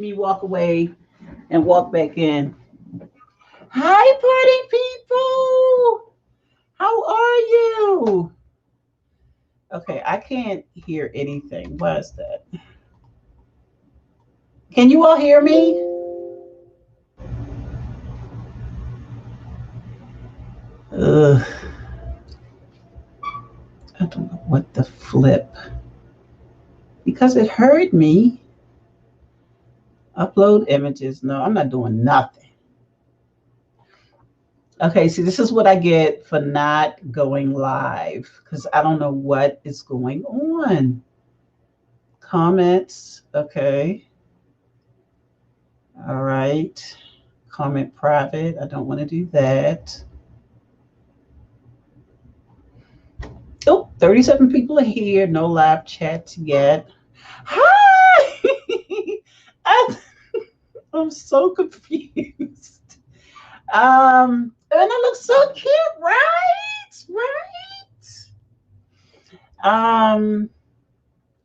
Me walk away and walk back in. Hi, party people. How are you? Okay, I can't hear anything. Why is that? Can you all hear me? Ugh, I don't know what the flip. Because it heard me. Upload images. No, I'm not doing nothing. Okay, see, this is what I get for not going live because I don't know what is going on. Comments. Okay. All right. Comment private. I don't want to do that. Oh, 37 people are here. No live chats yet. Hi! I'm, I'm so confused. And I look so cute, right? Right?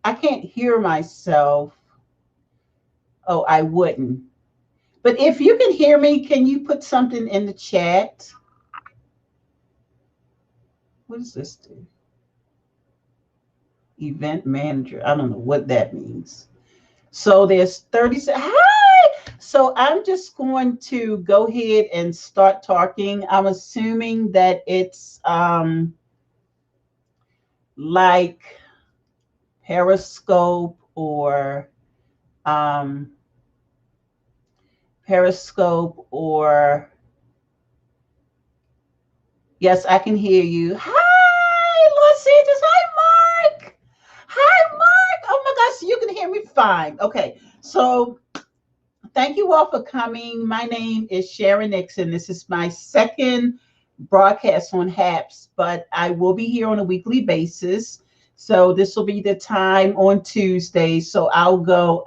I can't hear myself. Oh, I wouldn't. But if you can hear me, can you put something in the chat? What does this do? Event manager. I don't know what that means. So there's 30. Hi. So I'm just going to go ahead and start talking. I'm assuming that it's like Periscope or um, Periscope or yes, I can hear you. Hi, Los Angeles. Hi, Mark. Hi, Mark. Oh my gosh, you can hear me fine. Okay, so thank you all for coming. My name is Sharon Nixon. This is my second broadcast on HAPS, but I will be here on a weekly basis. So this will be the time on Tuesday. So I'll go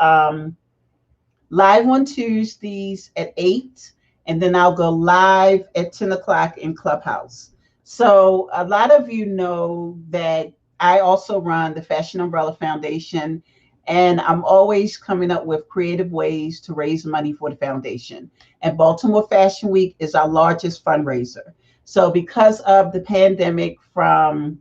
live on Tuesdays at 8, and then I'll go live at 10 o'clock in Clubhouse. So a lot of you know that I also run the Fashion Umbrella Foundation, and I'm always coming up with creative ways to raise money for the foundation. And Baltimore Fashion Week is our largest fundraiser. So because of the pandemic from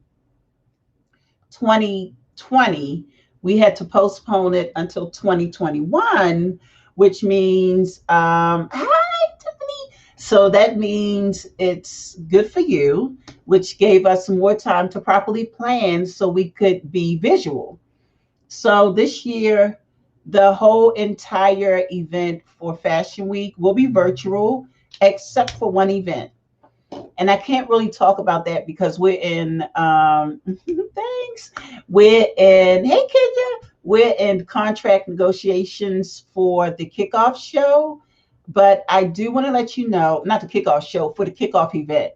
2020, we had to postpone it until 2021, which means, hi, Tiffany. So that means it's good for you, which gave us more time to properly plan so we could be visual. So this year, the whole entire event for Fashion Week will be virtual, except for one event, and I can't really talk about that because we're in thanks. We're in hey Kenya. We're in contract negotiations for the kickoff show. But I do want to let you know, not the kickoff show, for the kickoff event.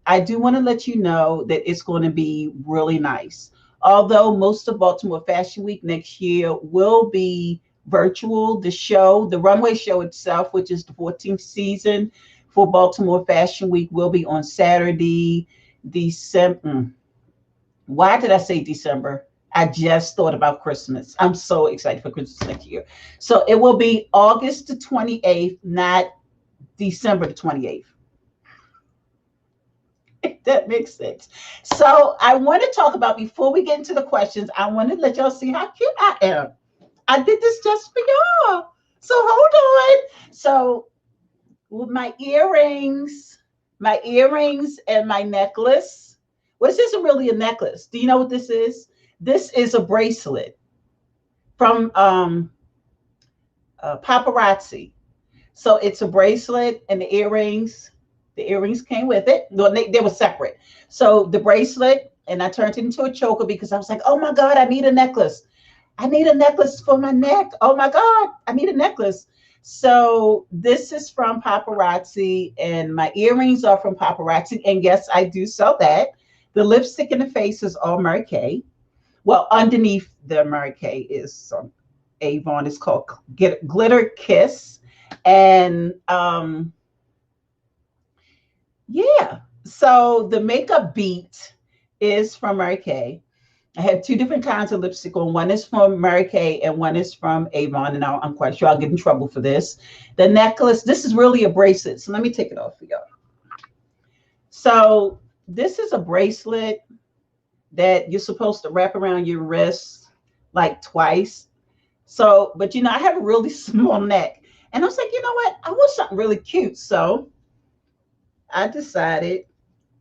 I do want to let you know that it's going to be really nice. Although most of Baltimore Fashion Week next year will be virtual, the show, the runway show itself, which is the 14th season for Baltimore Fashion Week, will be on Saturday, December. Why did I say December? I just thought about Christmas. I'm so excited for Christmas next year. So it will be August the 28th, not December the 28th. That makes sense. So I want to talk about, before we get into the questions, I want to let y'all see how cute I am. I did this just for y'all. So hold on. So with my earrings and my necklace. Well, this isn't really a necklace. Do you know what this is? This is a bracelet from paparazzi. So it's a bracelet and the earrings. The earrings came with it. No, they were separate. So the bracelet, and I turned it into a choker because I was like, oh my God, I need a necklace. I need a necklace for my neck. Oh my God, I need a necklace. So this is from paparazzi, and my earrings are from paparazzi. And yes, I do sell that. The lipstick in the face is all Mary Kay. Well, underneath the Mary Kay is some Avon. It's called Glitter Kiss. And yeah, so the makeup beat is from Mary Kay. I have two different kinds of lipstick on. One is from Mary Kay and one is from Avon. And I'm quite sure I'll get in trouble for this. The necklace, this is really a bracelet. So let me take it off for y'all. So this is a bracelet that you're supposed to wrap around your wrist like twice. So, but I have a really small neck. And I was like, you know what? I want something really cute. So I decided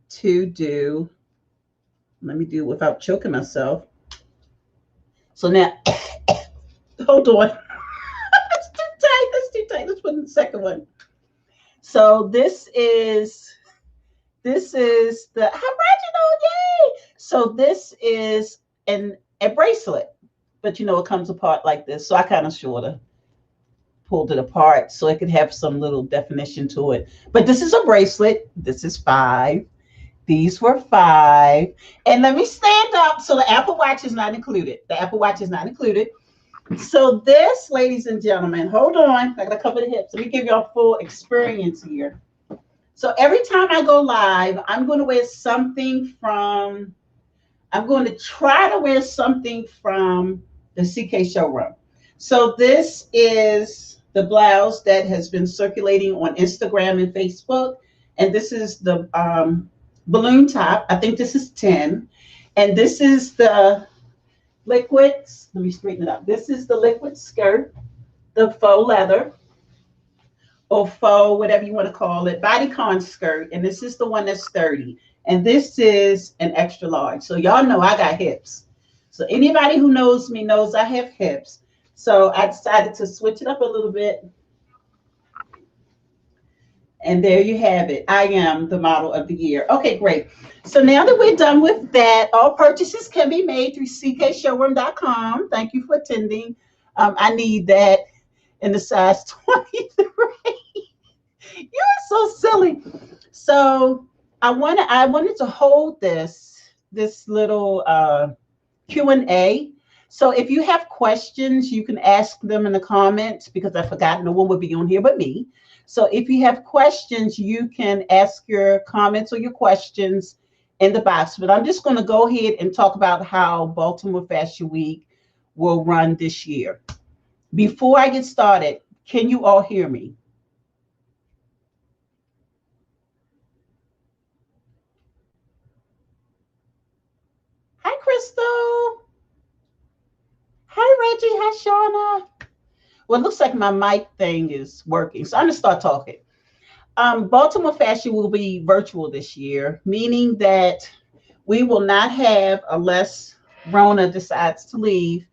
to do, let me do it without choking myself. So now, hold on. That's too tight. That's too tight. Let's put in the second one. So this is the Reginald, yay! So this is a bracelet, but it comes apart like this. So I kind of sort of pulled it apart so it could have some little definition to it. But this is a bracelet. This is 5. These were 5. And let me stand up. So the Apple Watch is not included. The Apple Watch is not included. So this, ladies and gentlemen, hold on. I gotta cover the hips. Let me give you a full experience here. So every time I go live, I'm going to wear something from, I'm going to try to wear something from the CK showroom. So this is the blouse that has been circulating on Instagram and Facebook. And this is the balloon top. I think this is 10. And this is the liquids. Let me straighten it up. This is the liquid skirt, the faux leather, or faux, whatever you want to call it, bodycon skirt. And this is the one that's 30. And this is an extra large. So y'all know I got hips. So anybody who knows me knows I have hips. So I decided to switch it up a little bit. And there you have it. I am the model of the year. Okay, great. So now that we're done with that, all purchases can be made through ckshowroom.com. Thank you for attending. I need that in the size 23. You're so silly. So I wanted to hold this little Q&A. So if you have questions, you can ask them in the comments, because I forgot no one would be on here but me. So if you have questions, you can ask your comments or your questions in the box. But I'm just going to go ahead and talk about how Baltimore Fashion Week will run this year. Before I get started, can you all hear me? Hi, Crystal. Hi, Reggie. Hi, Shauna. Well, it looks like my mic thing is working. So I'm going to start talking. Baltimore Fashion will be virtual this year, meaning that we will not have, unless Rona decides to leave,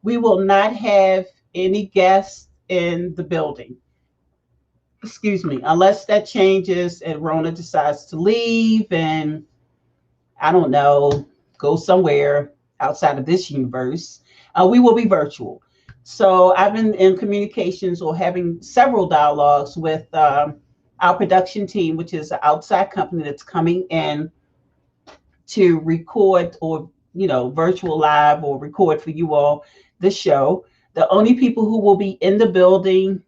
we will not have any guests in the building. Excuse me, unless that changes and Rona decides to leave and, I don't know, go somewhere outside of this universe, we will be virtual. So I've been in communications or having several dialogues with our production team, which is an outside company that's coming in to record or, virtual live or record for you all the show. The only people who will be in the building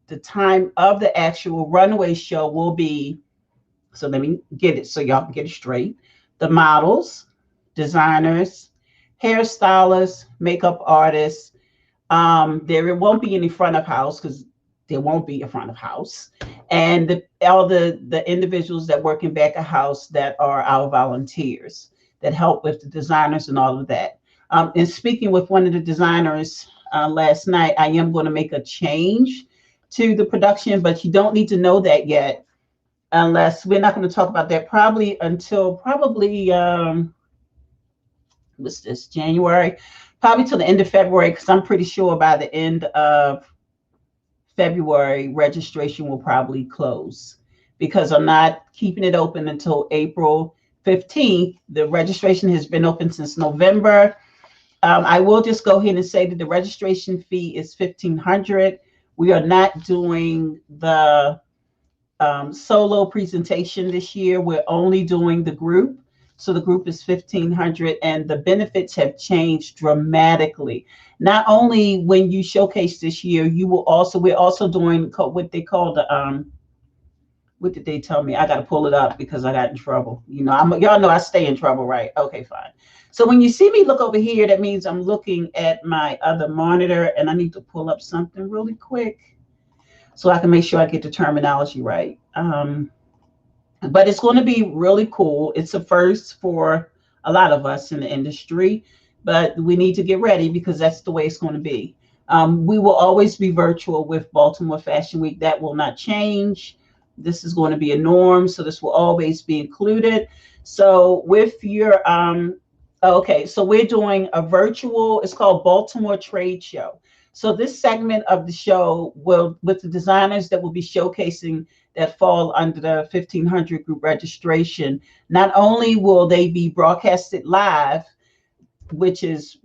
the time of the actual runway show will be, so let me get it so y'all can get it straight, the models, designers, hairstylists, makeup artists. There won't be any front of house, because there won't be a front of house. And all the individuals that work in back of house that are our volunteers that help with the designers and all of that. And speaking with one of the designers last night, I am going to make a change to the production, but you don't need to know that yet, unless we're not going to talk about that probably until what's this, January, probably till the end of February, because I'm pretty sure by the end of February, registration will probably close, because I'm not keeping it open until April 15th. The registration has been open since November. I will just go ahead and say that the registration fee is $1,500. We are not doing the solo presentation this year. We're only doing the group. So the group is $1,500, and the benefits have changed dramatically. Not only when you showcase this year, we're also doing what they call What did they tell me? I got to pull it up because I got in trouble. Y'all know I stay in trouble, right? Okay, fine. So when you see me look over here, that means I'm looking at my other monitor, and I need to pull up something really quick so I can make sure I get the terminology right. But it's going to be really cool. It's a first for a lot of us in the industry, but we need to get ready because that's the way it's going to be. We will always be virtual with Baltimore Fashion Week. That will not change. This is going to be a norm, so this will always be included. So with your okay, so we're doing a virtual. It's called Baltimore Trade Show. So this segment of the show will, with the designers that will be showcasing that fall under the 1500 group registration. Not only will they be broadcasted live, which is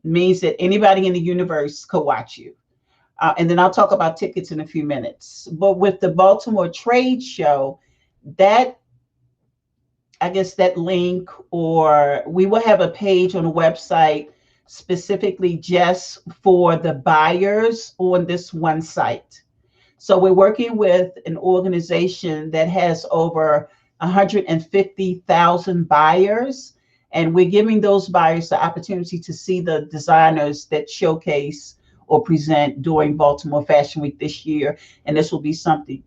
means that anybody in the universe could watch you. And then I'll talk about tickets in a few minutes. But with the Baltimore Trade Show, that I guess that link, or we will have a page on the website specifically just for the buyers on this one site. So we're working with an organization that has over 150,000 buyers, and we're giving those buyers the opportunity to see the designers that showcase or present during Baltimore Fashion Week this year. And this will be something.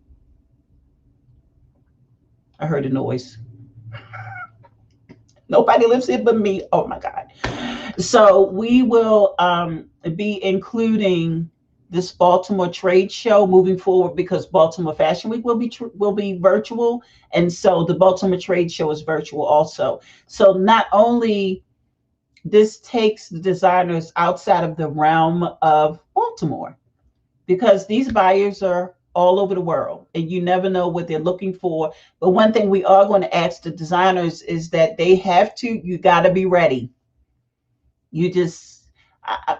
I heard a noise. Nobody lives here but me. Oh my God. So we will be including this Baltimore trade show moving forward because Baltimore Fashion Week will be virtual, and so the Baltimore trade show is virtual also. So not only this takes the designers outside of the realm of Baltimore, because these buyers are all over the world and you never know what they're looking for. But one thing we are going to ask the designers is that you got to be ready. You just,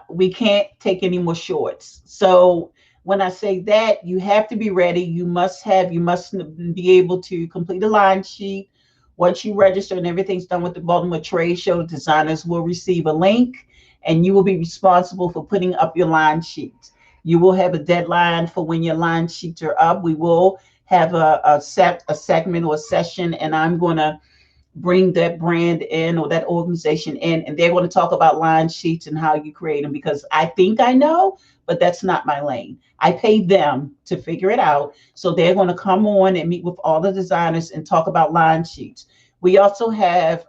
we can't take any more shorts. So when I say that, you have to be ready. You must be able to complete a line sheet. Once you register and everything's done with the Baltimore Trade Show, designers will receive a link and you will be responsible for putting up your line sheets. You will have a deadline for when your line sheets are up. We will have a segment or a session, and I'm going to bring that brand in or that organization in, and they're going to talk about line sheets and how you create them, because I think I know, but that's not my lane. I pay them to figure it out. So they're going to come on and meet with all the designers and talk about line sheets. We also have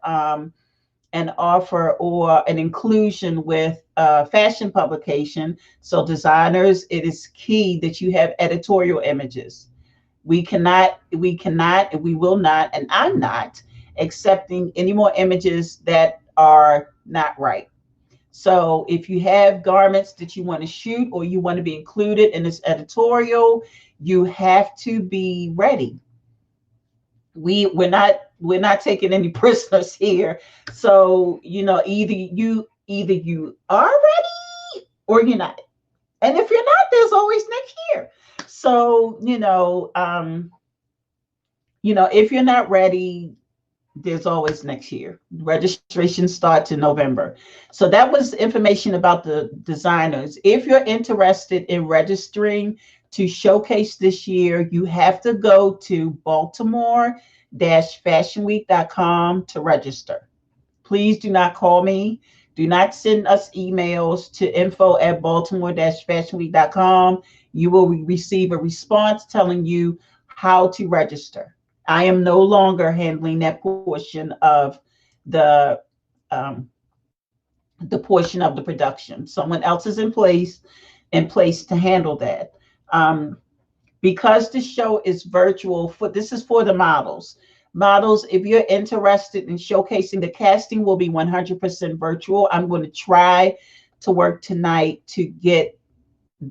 an offer or an inclusion with fashion publication. So designers, it is key that you have editorial images. We will not, and I'm not accepting any more images that are not right. So if you have garments that you want to shoot or you want to be included in this editorial, you have to be ready. We're not taking any prisoners here. So, either you are ready or you're not. And if you're not, there's always next year. So, if you're not ready, there's always next year. Registration starts in November. So that was information about the designers. If you're interested in registering to showcase this year, you have to go to baltimore-fashionweek.com to register. Please do not call me. Do not send us emails to info@baltimore-fashionweek.com. You will receive a response telling you how to register. I am no longer handling that portion of the um, the portion of the production. Someone else is in place to handle that. Um, because the show is virtual, this is for the models. Models, if you're interested in showcasing, the casting will be 100% virtual. I'm going to try to work tonight to get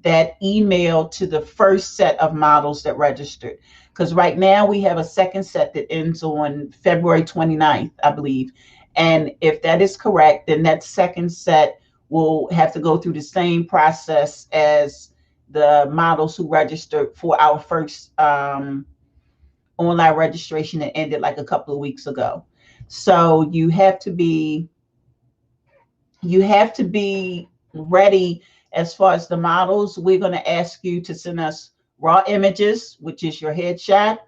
that email to the first set of models that registered. Because right now we have a second set that ends on February 29th, I believe. And if that is correct, then that second set will have to go through the same process as the models who registered for our first online registration that ended like a couple of weeks ago. So you have to be ready. As far as the models, we're going to ask you to send us raw images, which is your headshot,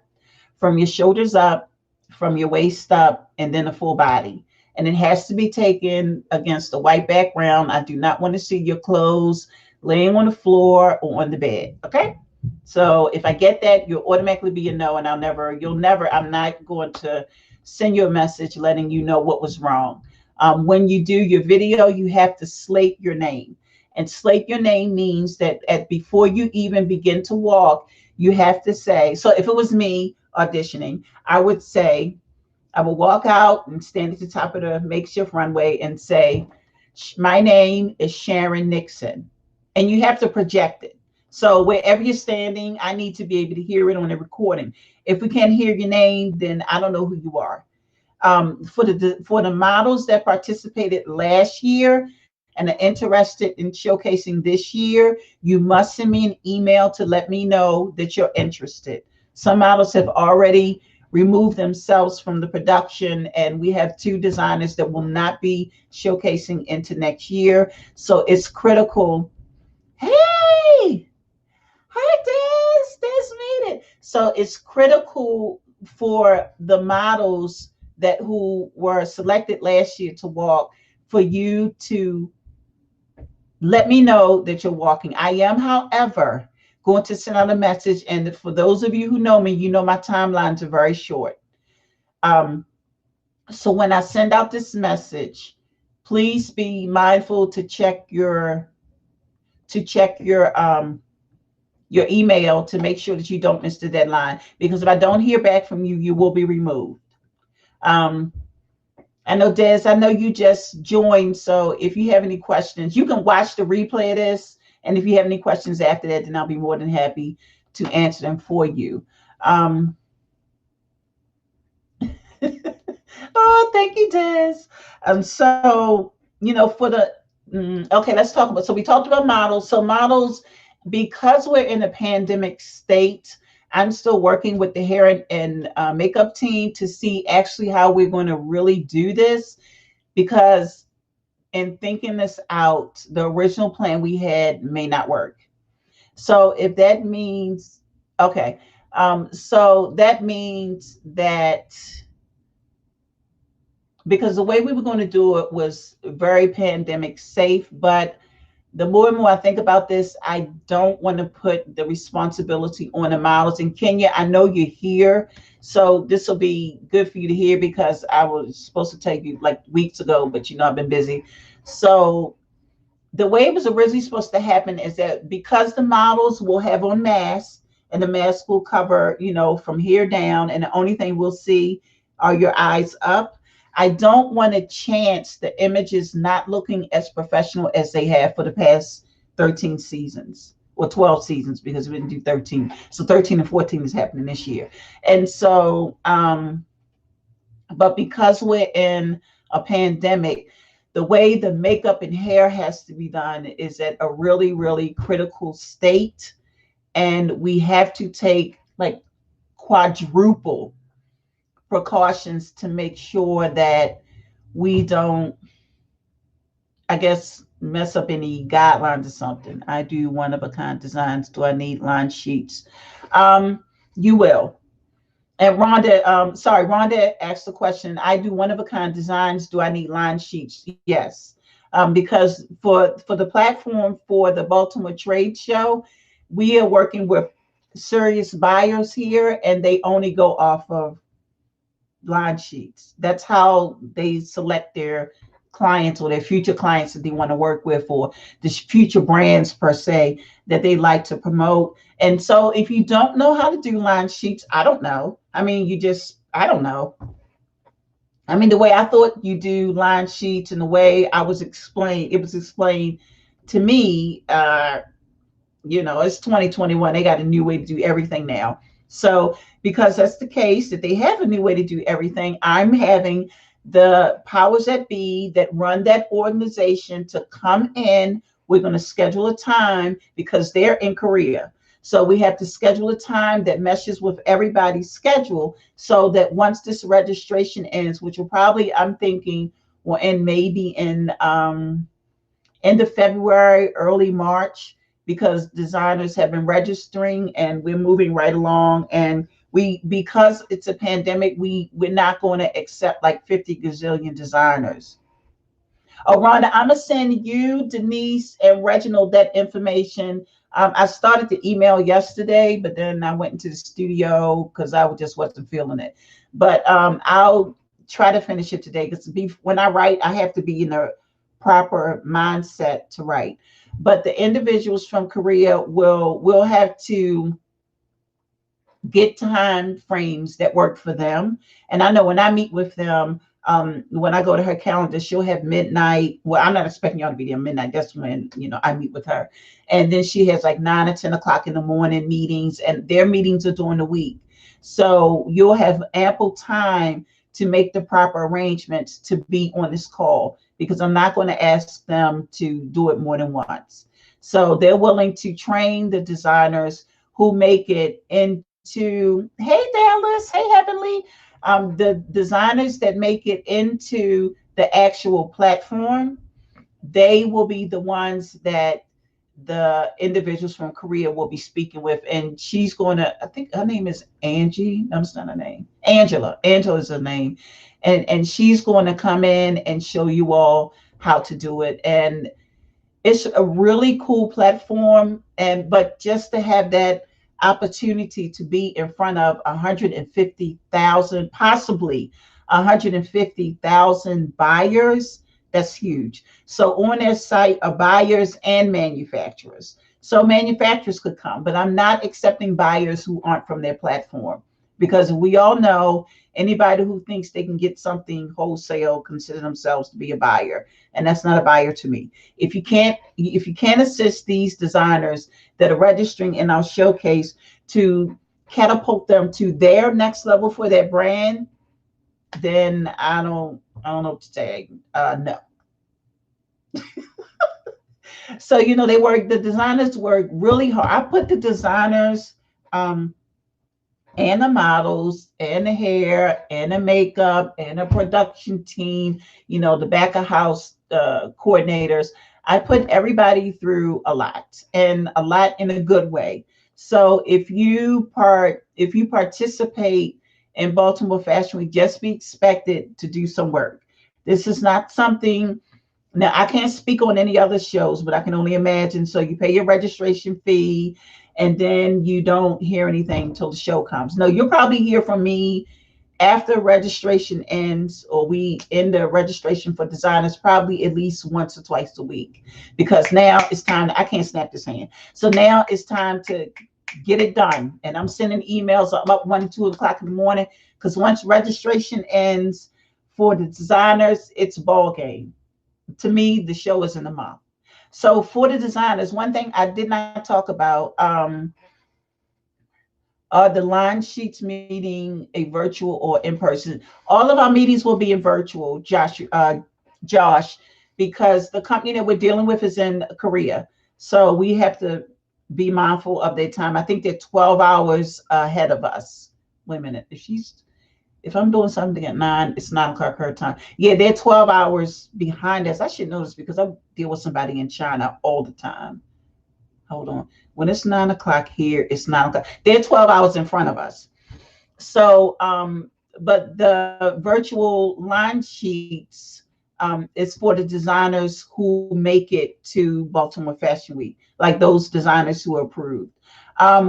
from your shoulders up, from your waist up, and then the full body. And it has to be taken against a white background. I do not want to see your clothes laying on the floor or on the bed. Okay. So if I get that, you'll automatically be a no, and I'm not going to send you a message letting you know what was wrong. When you do your video, you have to slate your name. And slate your name means that before you even begin to walk, you have to say, so if it was me auditioning, I would say, I will walk out and stand at the top of the makeshift runway and say, my name is Sharon Nixon. And you have to project it. So wherever you're standing, I need to be able to hear it on the recording. If we can't hear your name, then I don't know who you are. For the models that participated last year and are interested in showcasing this year, you must send me an email to let me know that you're interested. Some models have already removed themselves from the production, and we have two designers that will not be showcasing into next year. So it's critical. Hey, hi, Des made it. So it's critical for the models that who were selected last year to walk, for you to let me know that you're walking. I am, however, going to send out a message. And for those of you who know me, you know my timelines are very short. Um, so when I send out this message, please be mindful to check your email to make sure that you don't miss the deadline. Because if I don't hear back from you, you will be removed. Um, I know, Des, I know you just joined. So if you have any questions, you can watch the replay of this. And if you have any questions after that, then I'll be more than happy to answer them for you. Oh, thank you, Des. So, for the, okay, let's talk about, so we talked about models. So models, because we're in a pandemic state, I'm still working with the hair and makeup team to see actually how we're going to really do this, because in thinking this out, the original plan we had may not work. So if that means, okay, so that means that, because the way we were going to do it was very pandemic safe, but the more and more I think about this, I don't want to put the responsibility on the models. And Kenya, I know you're here, so this will be good for you to hear, because I was supposed to take you like weeks ago, but I've been busy. So the way it was originally supposed to happen is that, because the models will have on masks, and the mask will cover, from here down, and the only thing we'll see are your eyes up. I don't want to chance the images not looking as professional as they have for the past 13 seasons or 12 seasons, because we didn't do 13. So 13 and 14 is happening this year. And so, but because we're in a pandemic, the way the makeup and hair has to be done is at a really, really critical state. And we have to take like quadruple precautions to make sure that we don't, I guess, mess up any guidelines or something. I do one of a kind designs. Do I need line sheets? You will. And Rhonda asked the question, I do one of a kind designs. Do I need line sheets? Yes. Because for the platform for the Baltimore Trade Show, we are working with serious buyers here, and they only go off of line sheets. That's how they select their clients or their future clients that they want to work with, or the future brands per se that they like to promote. And so if you don't know how to do line sheets, I don't know. I mean, I don't know. I mean, the way I thought you do line sheets and the way it was explained to me, it's 2021. They got a new way to do everything now. So because that's the case, that they have a new way to do everything, I'm having the powers that be that run that organization to come in. We're going to schedule a time, because they're in Korea. So we have to schedule a time that meshes with everybody's schedule, so that once this registration ends, which will probably, I'm thinking, will end maybe in end of February, early March, because designers have been registering and we're moving right along. And We, because it's a pandemic, we're not going to accept like 50 gazillion designers. Oh, Rhonda, I'm gonna send you, Denise, and Reginald that information. I started the email yesterday, but then I went into the studio because I just wasn't feeling it. But I'll try to finish it today because when I write, I have to be in a proper mindset to write. But the individuals from Korea will have to get time frames that work for them. And I know when I meet with them, when I go to her calendar, she'll have midnight. Well, I'm not expecting y'all to be there midnight. That's when, I meet with her. And then she has like 9 or 10 o'clock in the morning meetings, and their meetings are during the week. So you'll have ample time to make the proper arrangements to be on this call, because I'm not going to ask them to do it more than once. So they're willing to train the designers who make it into, hey Dallas, hey Heavenly, the designers that make it into the actual platform. They will be the ones that the individuals from Korea will be speaking with. And she's going to, I think her name is Angie. No, it's not her name. Angela is her name. And she's going to come in and show you all how to do it. And it's a really cool platform. And but just to have that opportunity to be in front of 150,000, possibly 150,000 buyers, that's huge. So on their site are buyers and manufacturers. So manufacturers could come, but I'm not accepting buyers who aren't from their platform, because we all know anybody who thinks they can get something wholesale consider themselves to be a buyer, and that's not a buyer to me. If you can't assist these designers that are registering in our showcase to catapult them to their next level for their brand, then I don't know what to say. No. So the designers work really hard. I put the designers um and the models and the hair and the makeup and the production team, the back of house coordinators. I put everybody through a lot, and a lot in a good way. So if you participate in Baltimore Fashion Week, just be expected to do some work. This is not something. Now, I can't speak on any other shows, but I can only imagine. So you pay your registration fee, and then you don't hear anything until the show comes. No, you'll probably hear from me after registration ends, or we end the registration for designers probably at least once or twice a week, because now it's time. I can't snap this hand. So now it's time to get it done. And I'm sending emails about 1 2 o'clock in the morning, because once registration ends for the designers, it's ball game. To me, the show is in a month. So for the designers, one thing I did not talk about, are the line sheets meeting a virtual or in person. All of our meetings will be in virtual, Josh, because the company that we're dealing with is in Korea. So we have to be mindful of their time. I think they're 12 hours ahead of us. Wait a minute. If I'm doing something at 9, it's 9 o'clock her time. Yeah, they're 12 hours behind us. I should know this because I deal with somebody in China all the time. Hold on. When it's 9 o'clock here, it's 9 o'clock. They're 12 hours in front of us. So, but the virtual line sheets is for the designers who make it to Baltimore Fashion Week, like those designers who are approved.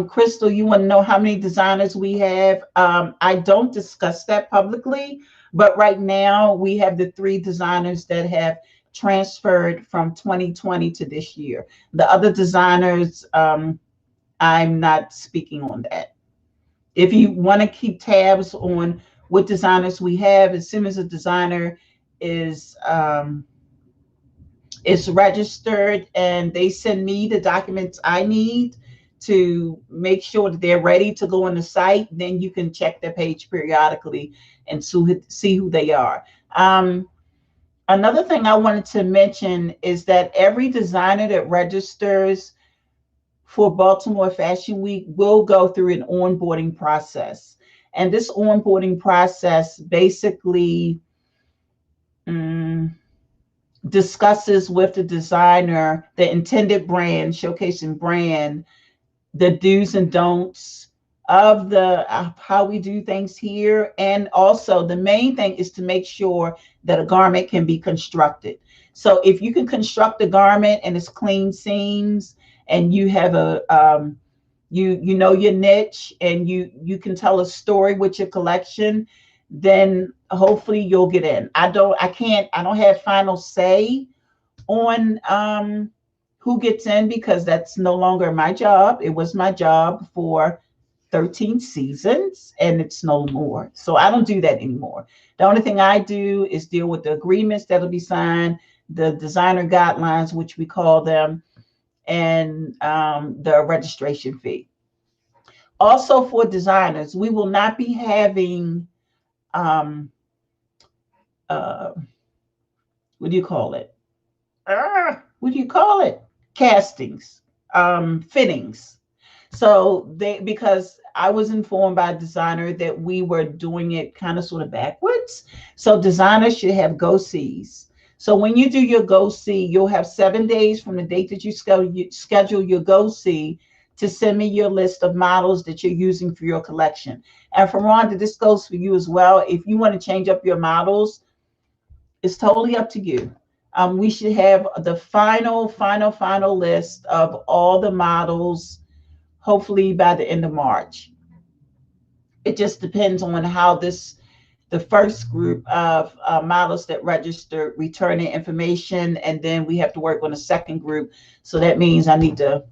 Crystal, you want to know how many designers we have? I don't discuss that publicly, but right now we have the 3 designers that have transferred from 2020 to this year. The other designers, I'm not speaking on that. If you want to keep tabs on what designers we have, as soon as a designer is registered and they send me the documents I need to make sure that they're ready to go on the site, then you can check their page periodically and see who they are. Another thing I wanted to mention is that every designer that registers for Baltimore Fashion Week will go through an onboarding process. And this onboarding process basically discusses with the designer the intended brand, showcasing brand, the do's and don'ts, of the how we do things here. And also the main thing is to make sure that a garment can be constructed. So if you can construct a garment and it's clean seams, and you have a you know your niche, and you can tell a story with your collection, then hopefully you'll get in. I don't have final say on who gets in, because that's no longer my job. It was my job for 13 seasons, and it's no more. So I don't do that anymore. The only thing I do is deal with the agreements that'll be signed, the designer guidelines, which we call them, and the registration fee. Also, for designers, we will not be having um, uh, what do you call it? What do you call it? Castings, fittings. So because I was informed by a designer that we were doing it kind of sort of backwards. So designers should have go sees. So when you do your go see, you'll have 7 days from the date that you schedule your go see to send me your list of models that you're using for your collection. And for Rhonda, this goes for you as well. If you want to change up your models, it's totally up to you. We should have the final list of all the models, hopefully by the end of March. It just depends on how the first group of models that register return their information, and then we have to work on a second group. So that means I need to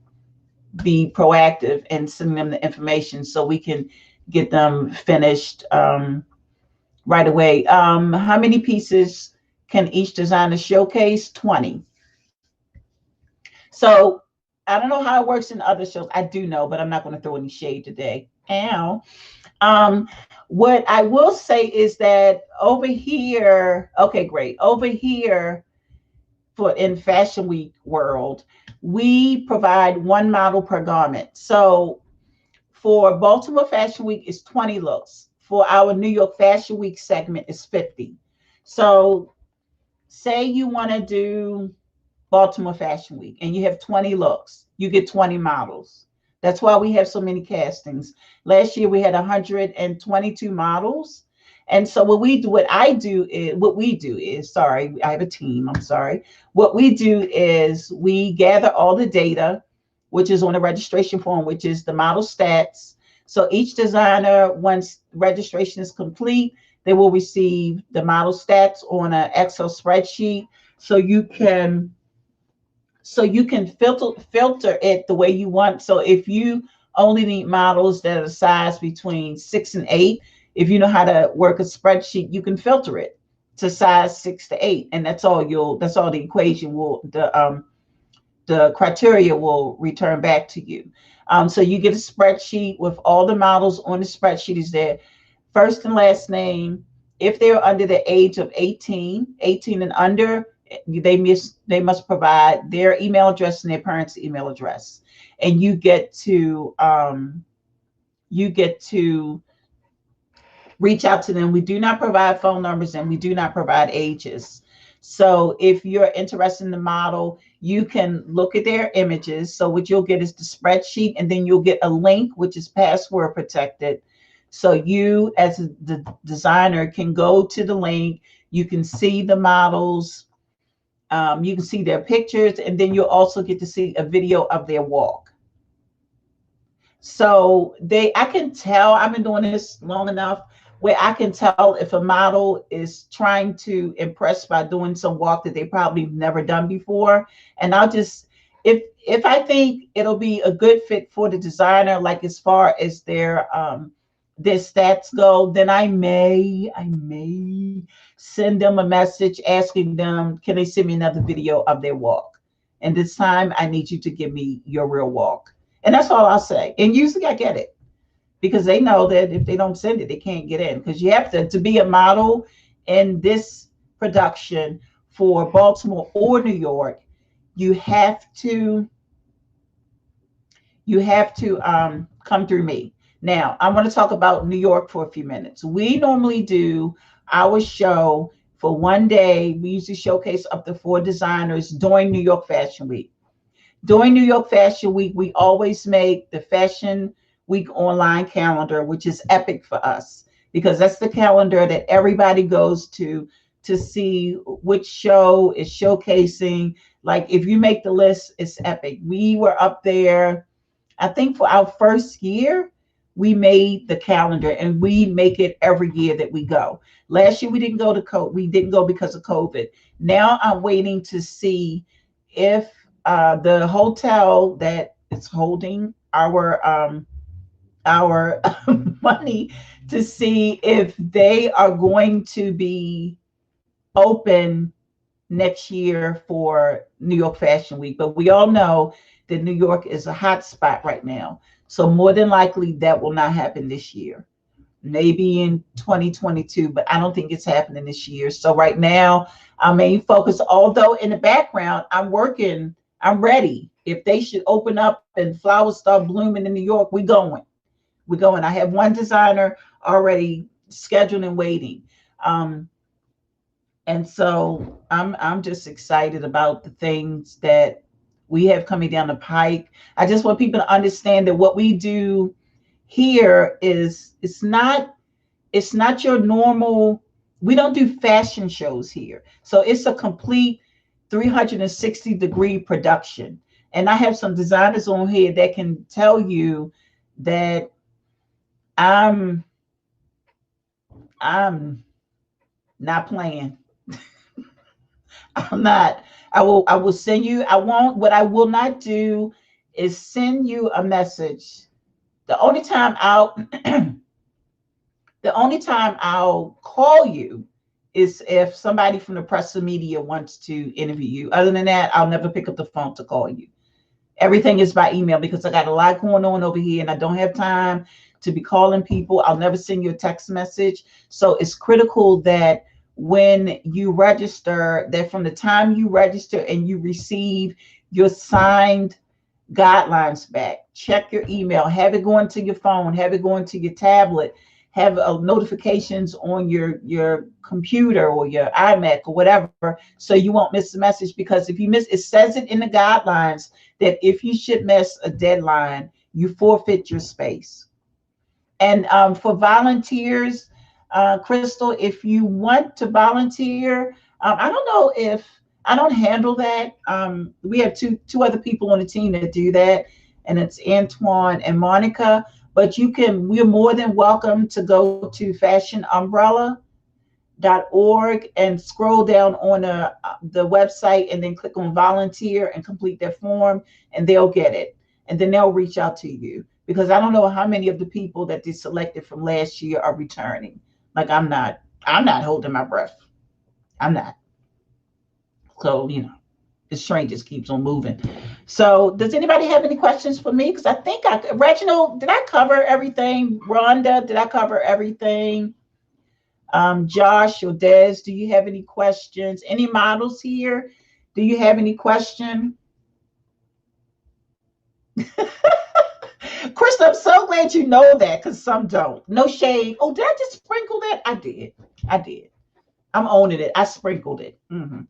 be proactive and send them the information so we can get them finished right away. How many pieces can each designer showcase? 20. So I don't know how it works in other shows. I do know, but I'm not going to throw any shade today. Ow. What I will say is that over here, okay, great. Over here, for in Fashion Week world, we provide one model per garment. So for Baltimore Fashion Week, it's 20 looks. For our New York Fashion Week segment, it's 50. So say you want to do Baltimore Fashion Week and you have 20 looks, you get 20 models. That's why we have so many castings. Last year we had 122 models. And so what we do, sorry, I have a team, I'm sorry. What we do is we gather all the data, which is on the registration form, which is the model stats. So each designer, once registration is complete, they will receive the model stats on an Excel spreadsheet. So you can filter it the way you want. So if you only need models that are size between 6 and 8, if you know how to work a spreadsheet, you can filter it to size 6 to 8, and that's all the equation will the criteria will return back to you. So you get a spreadsheet with all the models on the spreadsheet is their first and last name. If they're under the age of 18 and under, they must provide their email address and their parents' email address, and you get to reach out to them. We do not provide phone numbers and we do not provide ages. So if you're interested in the model, you can look at their images. So what you'll get is the spreadsheet, and then you'll get a link which is password protected. So you as the designer can go to the link, you can see the models, you can see their pictures, and then you'll also get to see a video of their walk. So I can tell, I've been doing this long enough where I can tell if a model is trying to impress by doing some walk that they probably never done before. And I'll just, if I think it'll be a good fit for the designer, like as far as their stats go, then I may send them a message asking them, can they send me another video of their walk? And this time I need you to give me your real walk. And that's all I'll say. And usually I get it, because they know that if they don't send it, they can't get in. Because you have to be a model in this production for Baltimore or New York, you have to come through me. Now, I want to talk about New York for a few minutes. We normally do our show for one day. We usually showcase up to 4 designers during New York Fashion Week. During New York Fashion Week, we always make the Fashion week online calendar, which is epic for us because that's the calendar that everybody goes to see which show is showcasing. Like if you make the list, it's epic. We were up there, I think for our first year, we made the calendar and we make it every year that we go. Last year we didn't go to we didn't go because of COVID. Now I'm waiting to see if the hotel that is holding our money, to see if they are going to be open next year for New York Fashion Week. But we all know that New York is a hot spot right now. So more than likely that will not happen this year. Maybe in 2022, but I don't think it's happening this year. So right now, our main focus, although in the background, I'm working, I'm ready. If they should open up and flowers start blooming in New York, we're going. We're going. I have one designer already scheduled and waiting. And so I'm just excited about the things that we have coming down the pike. I just want people to understand that what we do here is it's not your normal. We don't do fashion shows here. So it's a complete 360-degree production. And I have some designers on here that can tell you that I'm I'm not playing. I'm not. I will send you. I won't. What I will not do is send you a message. The only time I'll the only time I'll call you is if somebody from the press or media wants to interview you. Other than that, I'll never pick up the phone to call you. Everything is by email because I got a lot going on over here and I don't have time to be calling people. I'll never send you a text message. So it's critical that when you register, that from the time you register and you receive your signed guidelines back, check your email, have it going to your phone, have it going to your tablet, have notifications on your computer or your iMac or whatever, so you won't miss the message. Because if you miss, it says it in the guidelines that if you should miss a deadline, you forfeit your space. And for volunteers, Crystal, if you want to volunteer, I don't know if I don't handle that. We have two other people on the team that do that, and it's Antoine and Monica. But we're more than welcome to go to fashionumbrella.org and scroll down on the website and then click on volunteer and complete their form, and they'll get it. And then they'll reach out to you, because I don't know how many of the people that they selected from last year are returning. Like I'm not holding my breath. I'm not. So, the train just keeps on moving. So does anybody have any questions for me? Because I think Reginald, did I cover everything? Rhonda, did I cover everything? Josh or Des, do you have any questions? Any models here? Do you have any question? Krista, I'm so glad you know that, because some don't. No shade. Oh, did I just sprinkle that? I did. I did. I'm owning it. I sprinkled it.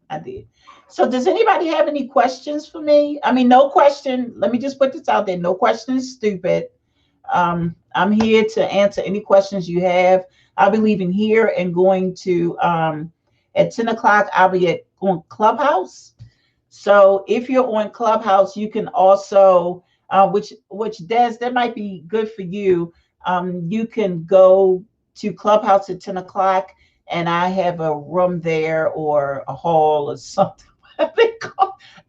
I did. So does anybody have any questions for me? I mean, no question. Let me just put this out there. No question is stupid. I'm here to answer any questions you have. I'll be leaving here and going to, at 10 o'clock, I'll be on Clubhouse. So if you're on Clubhouse, you can also, which Des, that might be good for you. You can go to Clubhouse at 10 o'clock, and I have a room there or a hall or something.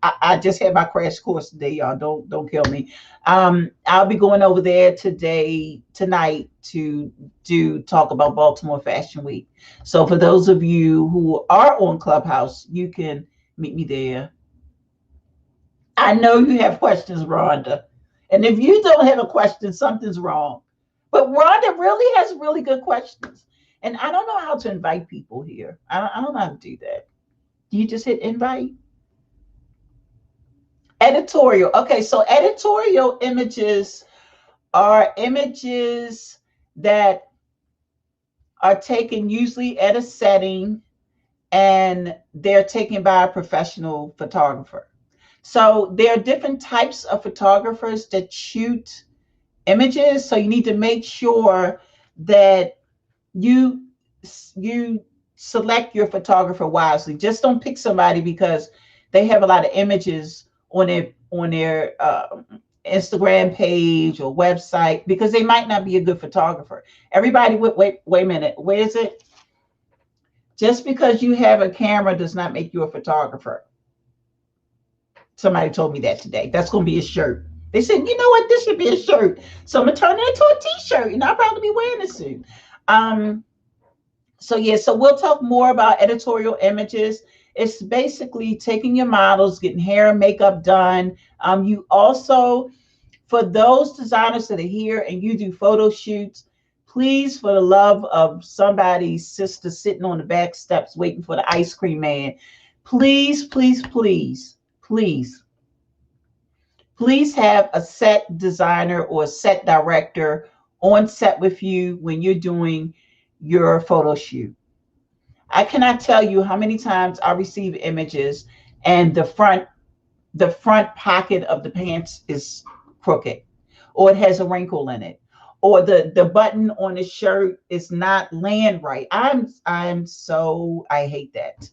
I just had my crash course today, y'all. Don't kill me. I'll be going over there tonight to talk about Baltimore Fashion Week. So for those of you who are on Clubhouse, you can meet me there. I know you have questions, Rhonda. And if you don't have a question, something's wrong. But Rhonda really has really good questions. And I don't know how to invite people here. I don't know how to do that. Do you just hit invite? Editorial. Okay, so editorial images are images that are taken usually at a setting, and they're taken by a professional photographer. So there are different types of photographers that shoot images. So you need to make sure that you you select your photographer wisely. Just don't pick somebody because they have a lot of images on their Instagram page or website, because they might not be a good photographer. Everybody, wait a minute. Where is it? Just because you have a camera does not make you a photographer. Somebody told me that today. That's going to be a shirt. They said, you know what? This should be a shirt. So I'm going to turn it into a t-shirt, and I'll probably be wearing a suit. Um, so yeah, so we'll talk more about editorial images. It's basically taking your models, getting hair and makeup done. You also, for those designers that are here and you do photo shoots, please, for the love of somebody's sister sitting on the back steps waiting for the ice cream man, please, please, please, please, please have a set designer or set director on set with you when you're doing your photo shoot. I cannot tell you how many times I receive images and the front pocket of the pants is crooked, or it has a wrinkle in it, or the button on the shirt is not laying right. I hate that.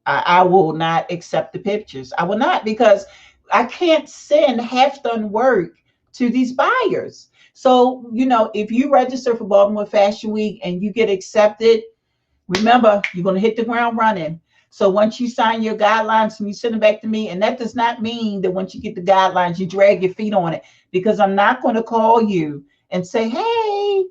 I will not accept the pictures. I will not, because I can't send half done work to these buyers. So, if you register for Baltimore Fashion Week and you get accepted, remember, you're going to hit the ground running. So once you sign your guidelines and you send them back to me, and that does not mean that once you get the guidelines, you drag your feet on it, because I'm not going to call you and say, hey,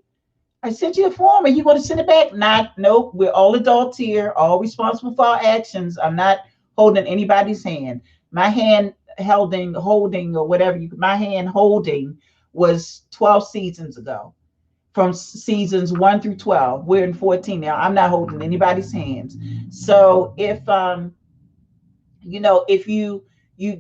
I sent you the form. Are you going to send it back? Not, nope. We're all adults here, all responsible for our actions. I'm not holding anybody's hand. My hand holding, or whatever my hand holding was 12 seasons ago, from seasons 1 through 12. We're in 14 now. I'm not holding anybody's hands. So if you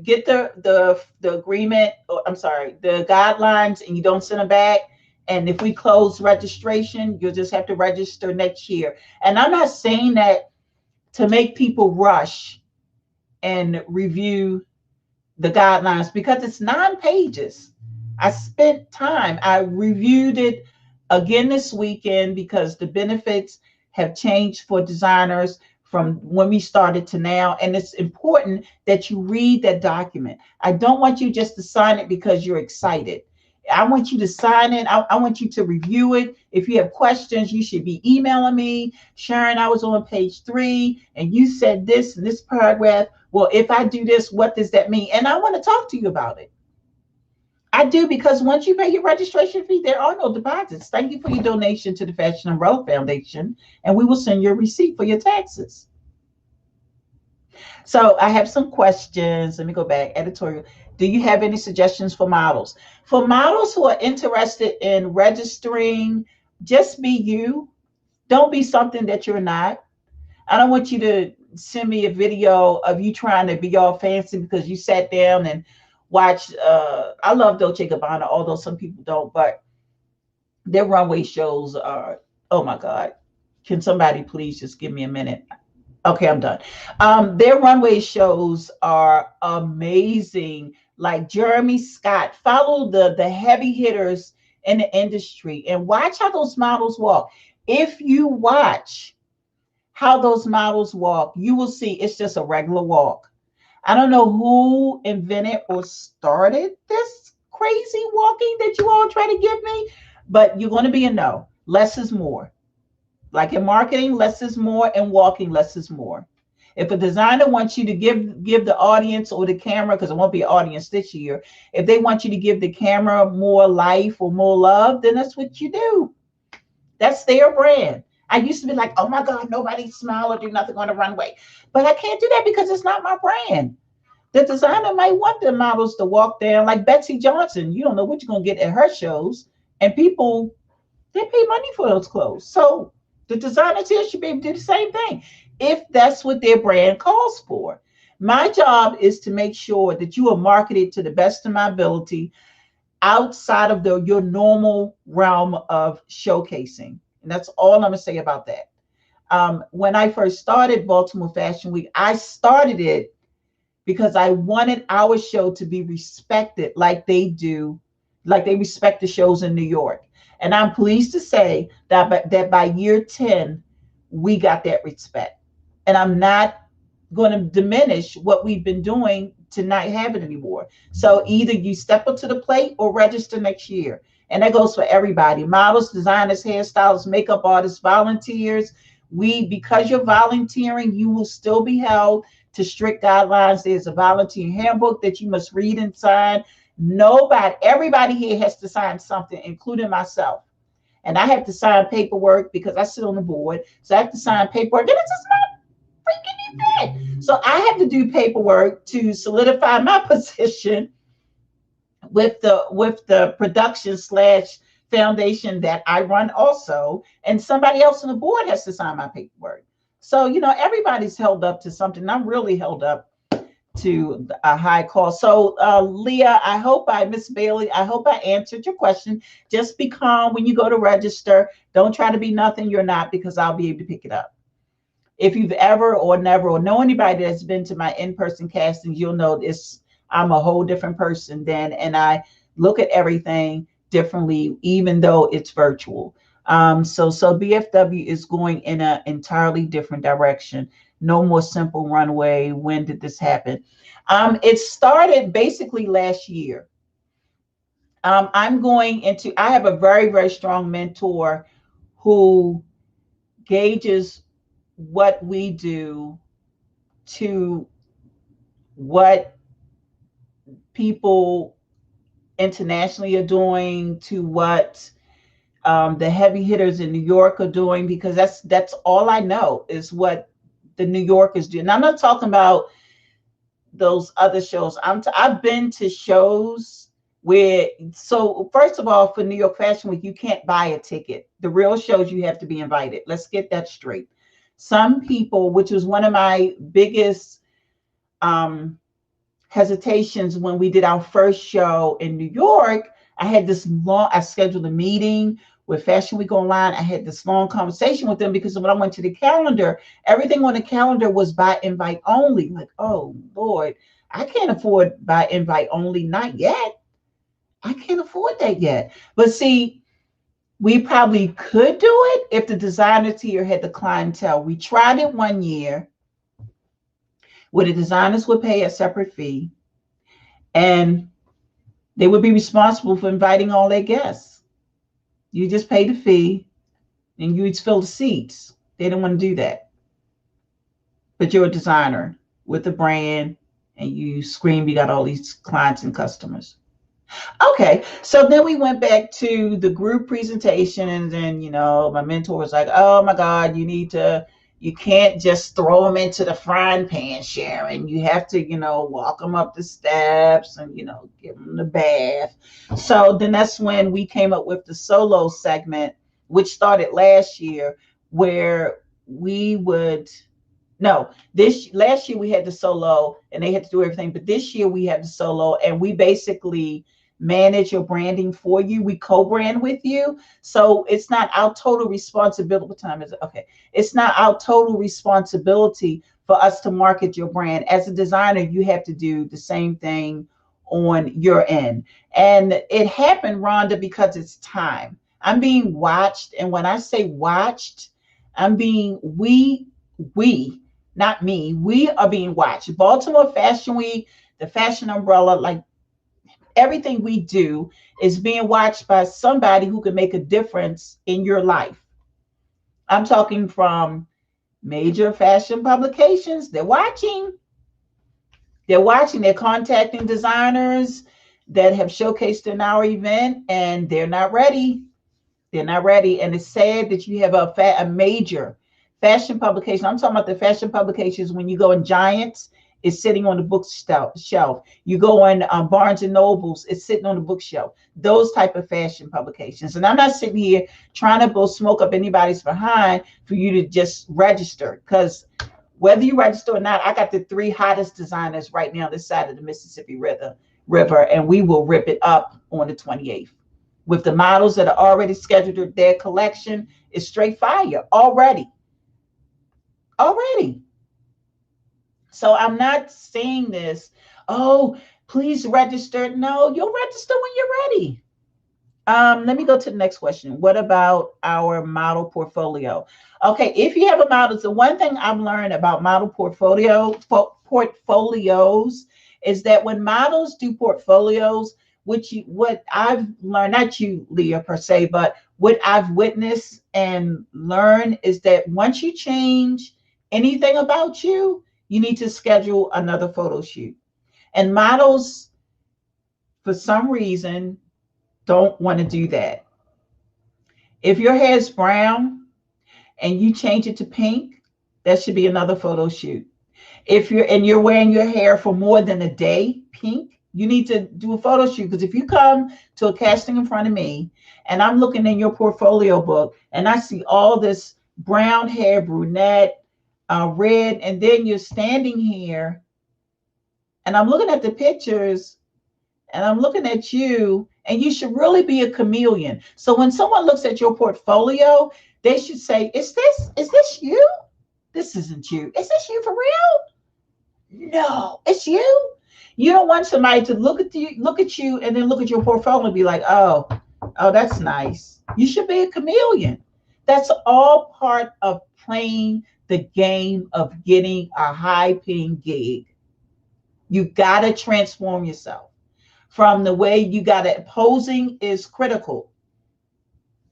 get the agreement, or I'm sorry, the guidelines, and you don't send them back, and if we close registration, you'll just have to register next year. And I'm not saying that to make people rush and review the guidelines, because it's 9 pages. I spent time. I reviewed it again this weekend, because the benefits have changed for designers from when we started to now. And it's important that you read that document. I don't want you just to sign it because you're excited. I want you to sign it. I want you to review it. If you have questions, you should be emailing me. Sharon, I was on page 3 and you said this in this paragraph. Well, if I do this, what does that mean? And I want to talk to you about it. I do, because once you pay your registration fee, there are no deposits. Thank you for your donation to the Fashion Umbrella Foundation, and we will send you a receipt for your taxes. So I have some questions. Let me go back. Editorial. Do you have any suggestions for models? For models who are interested in registering, just be you. Don't be something that you're not. I don't want you to send me a video of you trying to be all fancy because you sat down and watched. I love Dolce & Gabbana, although some people don't, but their runway shows are, oh my God. Can somebody please just give me a minute? Okay, I'm done. Their runway shows are amazing. Like Jeremy Scott, follow the heavy hitters in the industry and watch how those models walk. If you watch how those models walk, you will see it's just a regular walk. I don't know who invented or started this crazy walking that you all try to give me, but you're going to be a no. Less is more. Like in marketing, less is more, and walking, less is more. If a designer wants you to give the audience or the camera, because it won't be an audience this year, if they want you to give the camera more life or more love, then that's what you do. That's their brand. I used to be like, oh my God, nobody smile or do nothing on the runway. But I can't do that because it's not my brand. The designer might want the models to walk down like Betsy Johnson. You don't know what you're going to get at her shows. And people, they pay money for those clothes. So the designers here should be able to do the same thing if that's what their brand calls for. My job is to make sure that you are marketed to the best of my ability outside of your normal realm of showcasing. And that's all I'm going to say about that. When I first started Baltimore Fashion Week, I started it because I wanted our show to be respected like they do Like they respect the shows in New York. And I'm pleased to say that by year 10, we got that respect. And I'm not going to diminish what we've been doing to not have it anymore. So either you step up to the plate or register next year. And that goes for everybody: models, designers, hairstylists, makeup artists, volunteers. Because you're volunteering, you will still be held to strict guidelines. There's a volunteer handbook that you must read and sign. Everybody here has to sign something, including myself. And I have to sign paperwork because I sit on the board. So I have to sign paperwork. And it's just not freaking event. So I have to do paperwork to solidify my position with the production slash foundation that I run also. And somebody else on the board has to sign my paperwork. So, everybody's held up to something. I'm really held up to a high cost. So, Leah, Miss Bailey, I hope I answered your question. Just be calm when you go to register. Don't try to be nothing you're not, because I'll be able to pick it up. If you've ever or never or know anybody that's been to my in-person castings, you'll know this. I'm a whole different person then, and I look at everything differently, even though it's virtual. So BFW is going in an entirely different direction. No more simple runway. When did this happen? It started basically last year. I have a very, very strong mentor who gauges what we do to what people internationally are doing, to what the heavy hitters in New York are doing, because that's all I know is what the New Yorkers do. And I'm not talking about those other shows. I've been to shows where, so first of all, for New York Fashion Week, you can't buy a ticket. The real shows, you have to be invited. Let's get that straight. Some people, which was one of my biggest hesitations when we did our first show in New York, I scheduled a meeting with Fashion Week Online. I had this long conversation with them because when I went to the calendar, everything on the calendar was by invite only. Like, oh Lord, I can't afford by invite only. Not yet. I can't afford that yet. But see, we probably could do it if the designers here had the clientele. We tried it one year where the designers would pay a separate fee and they would be responsible for inviting all their guests. You just pay the fee and you would fill the seats. They didn't want to do that. But you're a designer with a brand and you scream you got all these clients and customers. Okay, so then we went back to the group presentation, and then my mentor was like, "Oh my God, you can't just throw them into the frying pan, Sharon. You have to, walk them up the steps and give them the bath." So then that's when we came up with the solo segment, which started last year, where we would no, this last year we had the solo and they had to do everything, but this year we had the solo and we basically manage your branding for you. We co-brand with you. So it's not our total responsibility. What time is it? Okay. It's not our total responsibility for us to market your brand. As a designer, you have to do the same thing on your end. And it happened, Rhonda, because it's time. I'm being watched. And when I say watched, I'm being we not me. We are being watched. Baltimore Fashion Week, the fashion umbrella, like everything we do is being watched by somebody who can make a difference in your life. I'm talking from major fashion publications. They're watching. They're watching. They're contacting designers that have showcased in our event, and they're not ready. They're not ready. And it's sad that you have a major fashion publication. I'm talking about the fashion publications when you go in Giants, it's sitting on the bookshelf. You go in Barnes and Nobles, it's sitting on the bookshelf. Those type of fashion publications. And I'm not sitting here trying to blow smoke up anybody's behind for you to just register, because whether you register or not, I got the 3 hottest designers right now on this side of the Mississippi River, and we will rip it up on the 28th. With the models that are already scheduled, their collection is straight fire already. Already. So I'm not saying this, oh, please register. No, you'll register when you're ready. Let me go to the next question. What about our model portfolio? Okay, if you have a model, the one thing I've learned about model portfolios is that when models do portfolios, what I've learned, not you, Leah, per se, but what I've witnessed and learned is that once you change anything about you, you need to schedule another photo shoot. And models, for some reason, don't want to do that. If your hair is brown and you change it to pink, that should be another photo shoot. If you're wearing your hair for more than a day pink, you need to do a photo shoot. Because if you come to a casting in front of me and I'm looking in your portfolio book and I see all this brown hair, brunette, red, and then you're standing here and I'm looking at the pictures and I'm looking at you, and you should really be a chameleon. So when someone looks at your portfolio, they should say, is this you? This isn't you. Is this you for real? No, it's you. You don't want somebody to look at you and then look at your portfolio and be like, oh, that's nice. You should be a chameleon. That's all part of playing the game of getting a high paying gig. You gotta transform yourself from the way you got it. Posing is critical.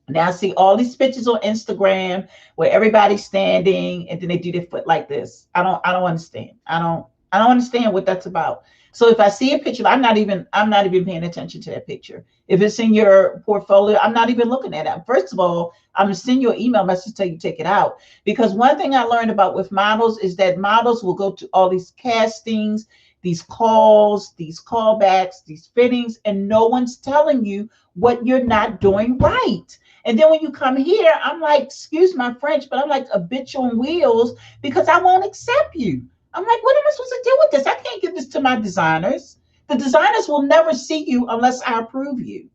Now I see all these pictures on Instagram where everybody's standing and then they do their foot like this. I don't understand. I don't understand what that's about. So if I see a picture, I'm not even paying attention to that picture. If it's in your portfolio, I'm not even looking at it. First of all, I'm gonna send you an email message to tell you take it out. Because one thing I learned about with models is that models will go to all these castings, these calls, these callbacks, these fittings, and no one's telling you what you're not doing right. And then when you come here, I'm like, excuse my French, but I'm like a bitch on wheels because I won't accept you. I'm like, what am I supposed to do with this? I can't give this to my designers. The designers will never see you unless I approve you.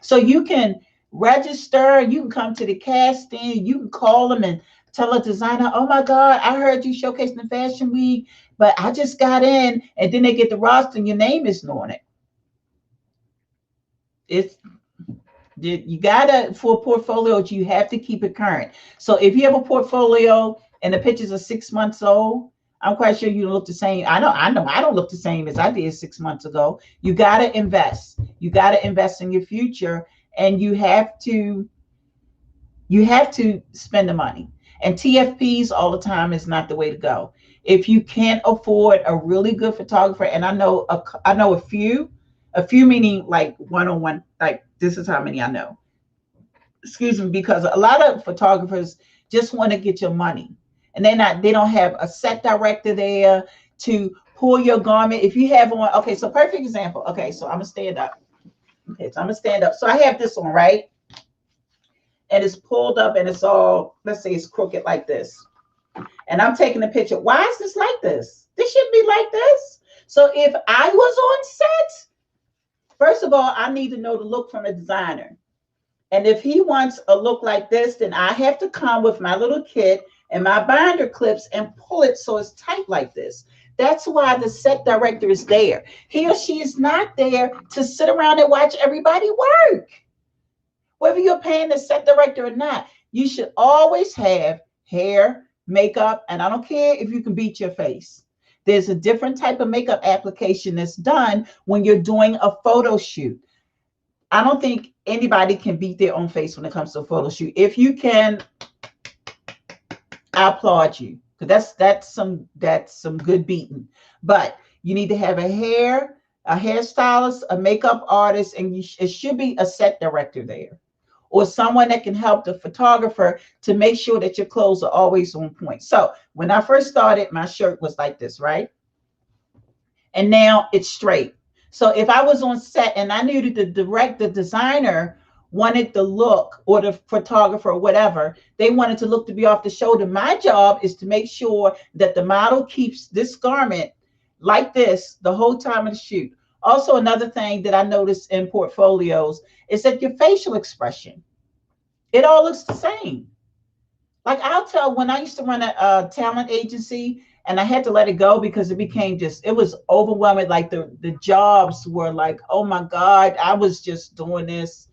So you can register, you can come to the casting, you can call them and tell a designer, oh my God, I heard you showcasing the Fashion Week, but I just got in, and then they get the roster and your name isn't on it. It's you gotta, for portfolios, you have to keep it current. So if you have a portfolio and the pictures are 6 months old, I'm quite sure you don't look the same. I know I don't look the same as I did 6 months ago. You gotta invest. You gotta invest in your future, and you have to spend the money. And TFPs all the time is not the way to go. If you can't afford a really good photographer, and I know a few meaning like one on one, like this is how many I know. Excuse me, because a lot of photographers just want to get your money, and they don't have a set director there to pull your garment. If you have on, okay, so perfect example. Okay, so I'm gonna stand up. Okay, so I'm gonna stand up. So I have this on, right? And it's pulled up and it's all, let's say it's crooked like this. And I'm taking a picture. Why is this like this? This shouldn't be like this. So if I was on set, first of all, I need to know the look from the designer. And if he wants a look like this, then I have to come with my little kit and my binder clips and pull it so it's tight like this. That's why the set director is there. He or she is not there to sit around and watch everybody work. Whether you're paying the set director or not, you should always have hair, makeup, and I don't care if you can beat your face. There's a different type of makeup application that's done when you're doing a photo shoot. I don't think anybody can beat their own face when it comes to a photo shoot. If you can, I applaud you, because that's some good beating. But you need to have a hairstylist, a makeup artist, and it should be a set director there, or someone that can help the photographer to make sure that your clothes are always on point. So when I first started, my shirt was like this, right? And now it's straight. So if I was on set and I knew that the designer wanted the look, or the photographer or whatever, they wanted to look to be off the shoulder. My job is to make sure that the model keeps this garment like this the whole time of the shoot. Also, another thing that I noticed in portfolios is that your facial expression, it all looks the same. Like I'll tell, when I used to run a talent agency and I had to let it go because it was overwhelming. Like the jobs were like, oh my God, I was just doing this.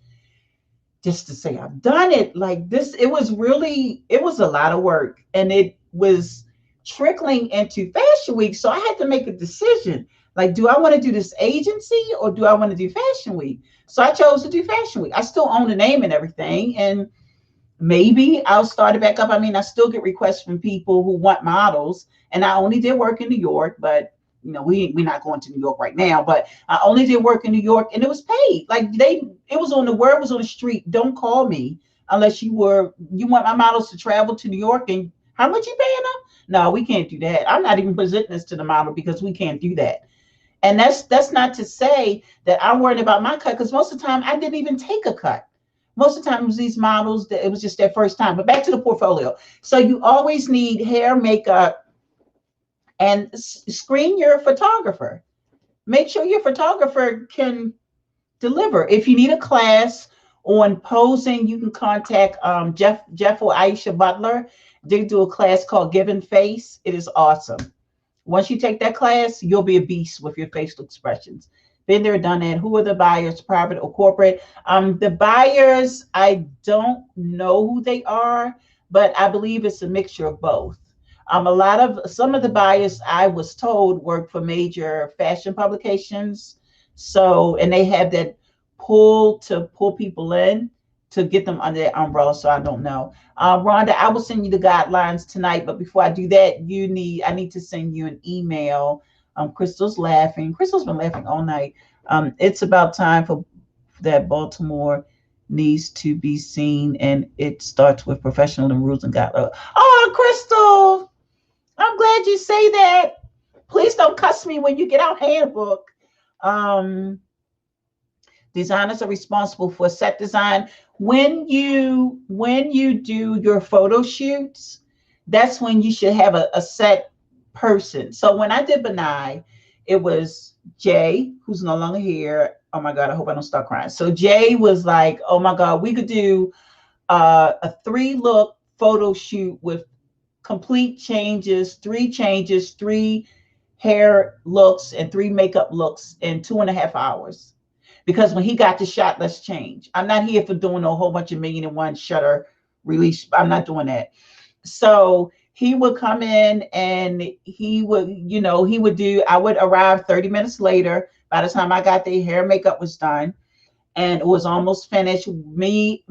just to say I've done it like this. It was a lot of work, and it was trickling into Fashion Week. So I had to make a decision. Like, do I want to do this agency or do I want to do Fashion Week? So I chose to do Fashion Week. I still own the name and everything. And maybe I'll start it back up. I mean, I still get requests from people who want models, and I only did work in New York, but we're not going to New York right now. But I only did work in New York, and it was paid. Like it was on the word was on the street. Don't call me unless you want my models to travel to New York, and how much you paying them? No, we can't do that. I'm not even presenting this to the model because we can't do that. And that's not to say that I'm worried about my cut, because most of the time I didn't even take a cut. Most of the time it was these models that it was just their first time. But back to the portfolio. So you always need hair, makeup, and screen your photographer. Make sure your photographer can deliver. If you need a class on posing, you can contact Jeff or Aisha Butler. They do a class called Giving Face. It is awesome. Once you take that class, you'll be a beast with your facial expressions. Been there, done that. Who are the buyers, private or corporate? The buyers, I don't know who they are, but I believe it's a mixture of both. Some of the buyers I was told work for major fashion publications. So, and they have that pull people in to get them under that umbrella. So I don't know. Rhonda, I will send you the guidelines tonight, but before I do that, I need to send you an email. Crystal's laughing. Crystal's been laughing all night. It's about time for that Baltimore needs to be seen, and it starts with professional and rules and guidelines. Oh, Crystal, I'm glad you say that. Please don't cuss me when you get our handbook. Um, Designers are responsible for set design. When you do your photo shoots, that's when you should have a set person. So when I did Benai, it was Jay, who's no longer here. Oh my God, I hope I don't start crying. So Jay was like, oh my God, we could do a 3 look photo shoot with complete changes, 3 changes, 3 hair looks, and 3 makeup looks in 2.5 hours. Because when he got the shot, let's change. I'm not here for doing a whole bunch of million and one shutter release. I'm not doing that. So he would come in and I would arrive 30 minutes later. By the time I got there, hair and makeup was done and it was almost finished. The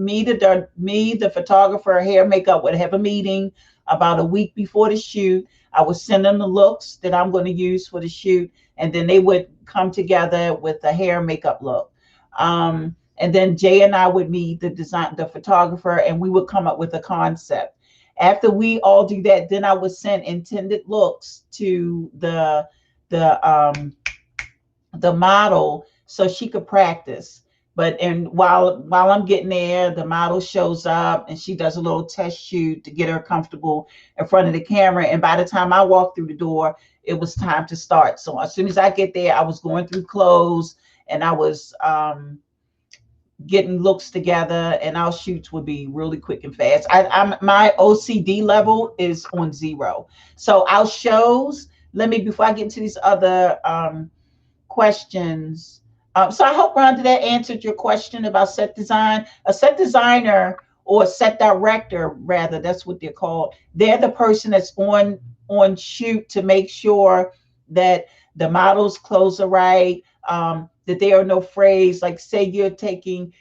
photographer, hair, makeup would have a meeting about a week before the shoot. I would send them the looks that I'm going to use for the shoot, and then they would come together with the hair and makeup look. And then Jay and I would meet the photographer, and we would come up with a concept. After we all do that, then I would send intended looks to the model so she could practice. But and while I'm getting there, the model shows up and she does a little test shoot to get her comfortable in front of the camera. And by the time I walked through the door, it was time to start. So as soon as I get there, I was going through clothes and I was getting looks together, and our shoots would be really quick and fast. My OCD level is on 0. So our shows, before I get into these other questions. So I hope, Rhonda, that answered your question about set design. A set designer or a set director, rather, that's what they're called. They're the person that's on shoot to make sure that the model's clothes are right, that there are no frays. Like say you're doing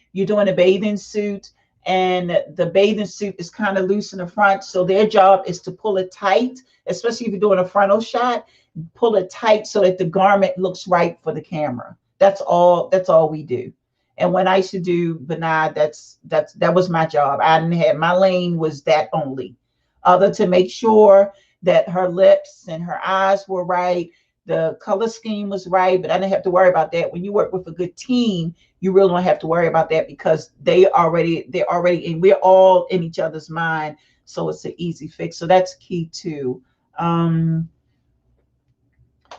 a bathing suit and the bathing suit is kind of loose in the front. So their job is to pull it tight, especially if you're doing a frontal shot, pull it tight so that the garment looks right for the camera. That's all we do. And when I used to do Benai, that was my job. I didn't have, my lane was that only. Other to make sure that her lips and her eyes were right, the color scheme was right, but I didn't have to worry about that. When you work with a good team, you really don't have to worry about that because they're already and we're all in each other's mind. So it's an easy fix. So that's key too. And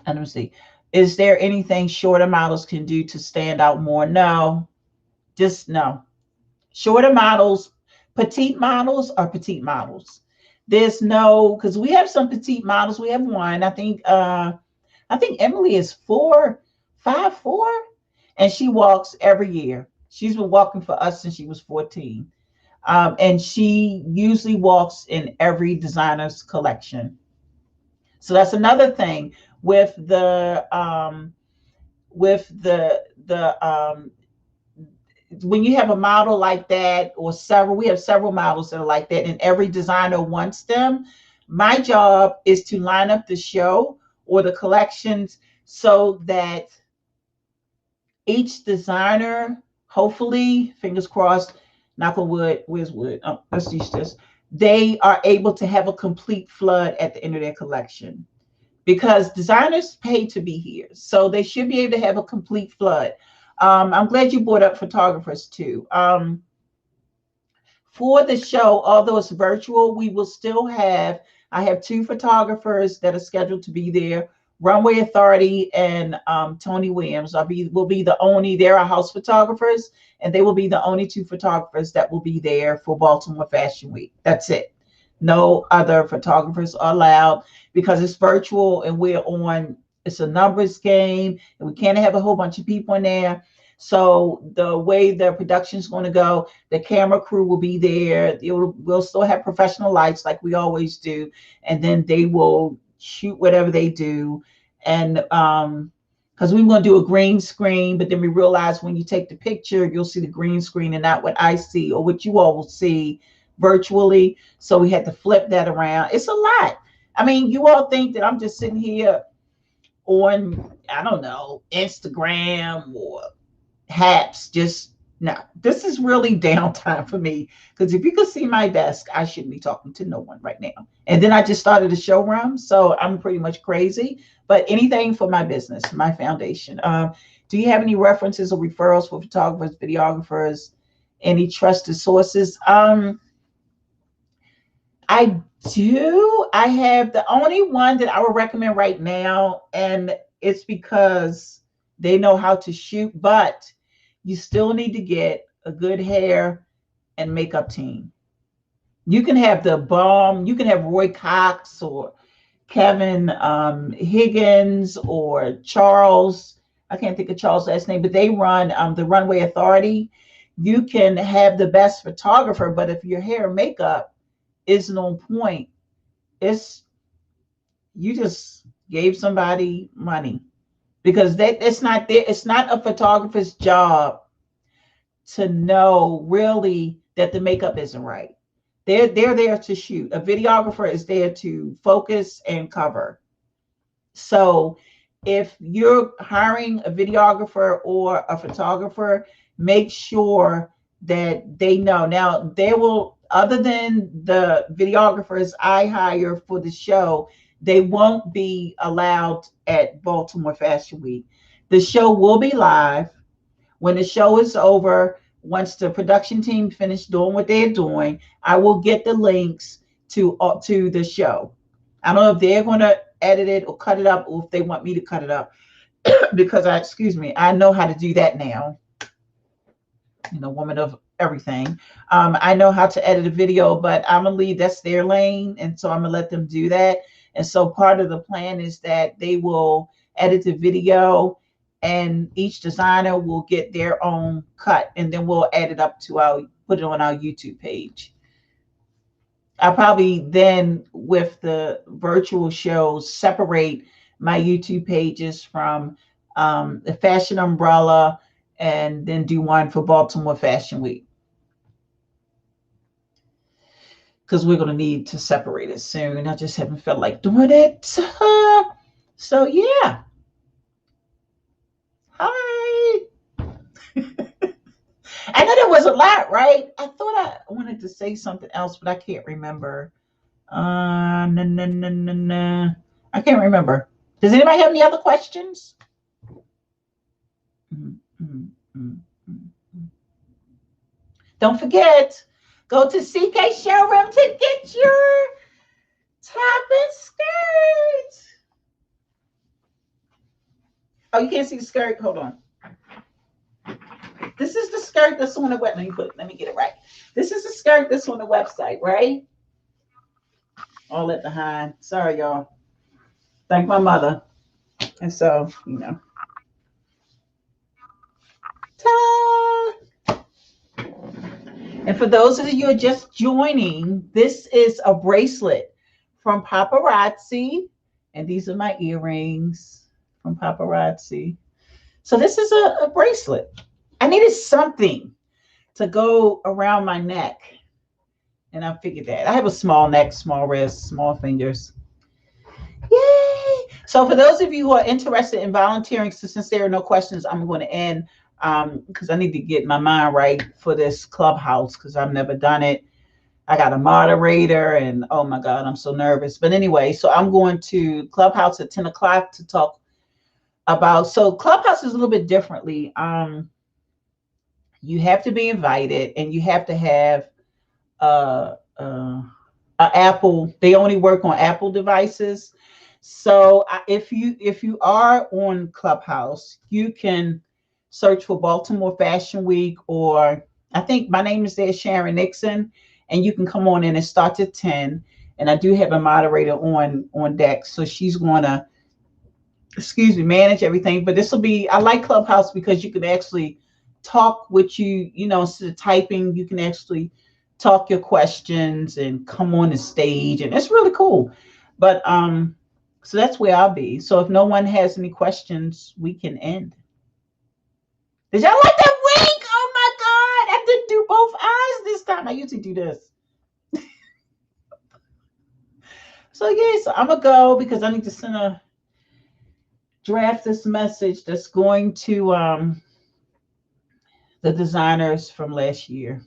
let me see. Is there anything shorter models can do to stand out more? No, just no. Shorter models, petite models are petite models. There's no, because we have some petite models. We have one. I think Emily is 4'5", 4, and she walks every year. She's been walking for us since she was 14. And she usually walks in every designer's collection. So that's another thing with the when you have a model like that, or several, we have several models that are like that, and every designer wants them. My job is to line up the show or the collections so that each designer, hopefully, fingers crossed, knock on wood, where's wood? Oh, let's use this. They are able to have a complete flood at the end of their collection, because designers pay to be here. So they should be able to have a complete flood. I'm glad you brought up photographers too. For the show, although it's virtual, we will still have, I have two photographers that are scheduled to be there. Runway Authority and Tony Williams will be the only, they're our house photographers, and they will be the only two photographers that will be there for Baltimore Fashion Week. That's it. No other photographers are allowed, because it's virtual and it's a numbers game, and we can't have a whole bunch of people in there. So the way the production is going to go, the camera crew will be there. We'll still have professional lights like we always do, and then they will shoot whatever they do. And because we want to do a green screen, but then we realize when you take the picture, you'll see the green screen and not what I see or what you all will see virtually. So we had to flip that around. It's a lot. I mean, you all think that I'm just sitting here on, I don't know, Instagram or Haps. Just no, this is really downtime for me, because if you could see my desk, I shouldn't be talking to no one right now. And then I just started a showroom, so I'm pretty much crazy. But anything for my business, my foundation. Do you have any references or referrals for photographers, videographers, any trusted sources? I do. I have the only one that I would recommend right now, and it's because they know how to shoot, but you still need to get a good hair and makeup team. You can have the bomb, you can have Roy Cox or Kevin Higgins or Charles. I can't think of Charles' last name, but they run the Runway Authority. You can have the best photographer, but if your hair and makeup isn't on point, it's you just gave somebody money, because it's not a photographer's job to know really that the makeup isn't right. They're there to shoot. A videographer is there to focus and cover. So if you're hiring a videographer or a photographer, make sure that they know. Now, they will, other than the videographers I hire for the show, they won't be allowed at Baltimore Fashion Week. The show will be live. When the show is over, once the production team finish doing what they're doing, I will get the links to the show. I don't know if they're going to edit it or cut it up, or if they want me to cut it up, because I know how to do that now. Woman of everything. I know how to edit a video, but I'm gonna leave, that's their lane, and so I'm gonna let them do that. And so part of the plan is that they will edit the video, and each designer will get their own cut, and then we'll add it up to put it on our YouTube page. I'll probably then, with the virtual shows, separate my YouTube pages from the Fashion Umbrella, and then do one for Baltimore Fashion Week, because we're going to need to separate it soon. I just haven't felt like doing it. So yeah. Hi. I know there was a lot, right? I thought I wanted to say something else, but I can't remember. No. I can't remember. Does anybody have any other questions? Don't forget, go to CK Showroom to get your top and skirt. Oh, you can't see the skirt? Hold on. This is the skirt that's on the website. Let me get it right. This is the skirt that's on the website, right? All that behind. Sorry, y'all. Thank my mother. And so, ta-da! And for those of you who are just joining, this is a bracelet from Paparazzi. And these are my earrings from Paparazzi. So this is a bracelet. I needed something to go around my neck. And I figured that. I have a small neck, small wrists, small fingers. Yay! So for those of you who are interested in volunteering, so since there are no questions, I'm going to end because I need to get my mind right for this clubhouse because I've never done it. I got a moderator and oh my God, I'm so nervous. But anyway, so I'm going to Clubhouse at 10 o'clock to talk about, so Clubhouse is a little bit differently. You have to be invited and you have to have uh, uh, Apple. They only work on Apple devices. So if you are on Clubhouse, you can search for Baltimore Fashion Week, or I think my name is there, Sharon Nixon, and you can come on in. It starts at 10, and I do have a moderator on deck, so she's going to, excuse me, manage everything. But this will be, I like Clubhouse because you can actually talk with instead of typing, you can actually talk your questions and come on the stage, and it's really cool. But so that's where I'll be. So if no one has any questions, we can end. Did y'all like that wink? Oh my God, I didn't do both eyes this time. I usually do this. So yeah, so I'm gonna go because I need to send a draft this message that's going to the designers from last year.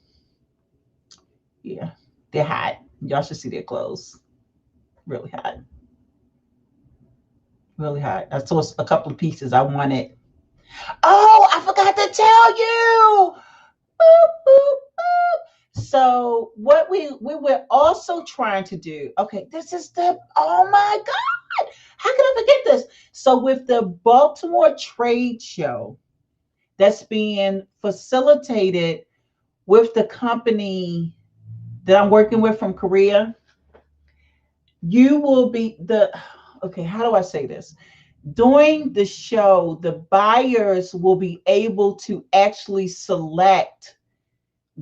Yeah, they're hot. Y'all should see their clothes. Really hot. Really hot. I saw a couple of pieces I wanted. Oh, I forgot to tell you. Boop, boop, boop. So what we were also trying to do. Okay, this is the, oh my God. How can I forget this? So with the Baltimore Trade Show that's being facilitated with the company that I'm working with from Korea, you will be the, okay, how do I say this? During the show, the buyers will be able to actually select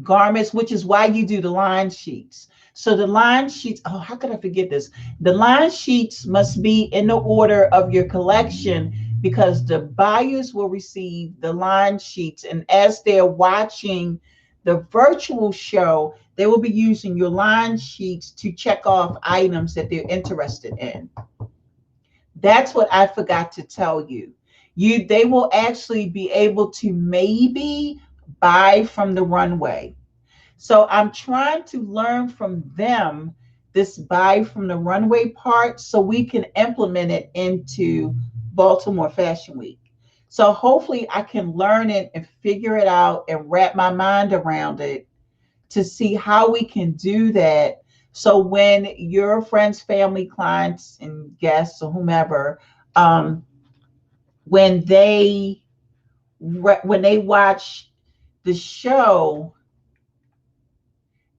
garments, which is why you do the line sheets. So the line sheets, oh, how could I forget this? The line sheets must be in the order of your collection because the buyers will receive the line sheets. And as they're watching the virtual show, they will be using your line sheets to check off items that they're interested in. That's what I forgot to tell you. They will actually be able to maybe buy from the runway. So I'm trying to learn from them this buy from the runway part so we can implement it into Baltimore Fashion Week. So hopefully I can learn it and figure it out and wrap my mind around it to see how we can do that. So when your friends, family, clients, and guests or whomever, when they watch the show,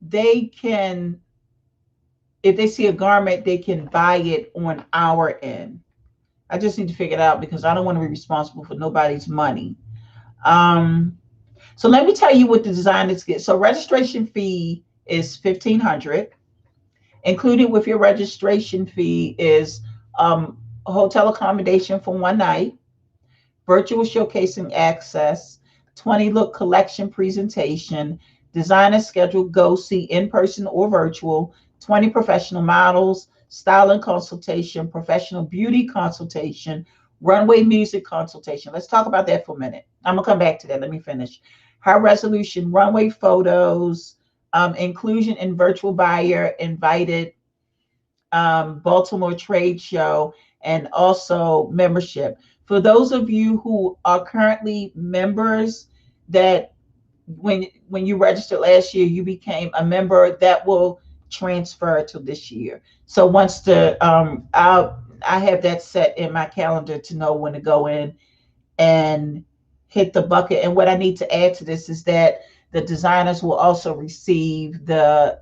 they can, if they see a garment, they can buy it on our end. I just need to figure it out because I don't want to be responsible for nobody's money. So let me tell you what the designers get. So registration fee is $1,500. Included with your registration fee is hotel accommodation for one night, virtual showcasing access, 20 look collection presentation, designer schedule go see in person or virtual, 20 professional models, styling consultation, professional beauty consultation, runway music consultation. Let's talk about that for a minute. I'm gonna come back to that. Let me finish. High resolution runway photos, inclusion in virtual buyer invited, Baltimore Trade Show, and also membership. For those of you who are currently members, that when you registered last year, you became a member, that will transfer to this year. So once I have that set in my calendar to know when to go in and hit the bucket. And what I need to add to this is that the designers will also receive the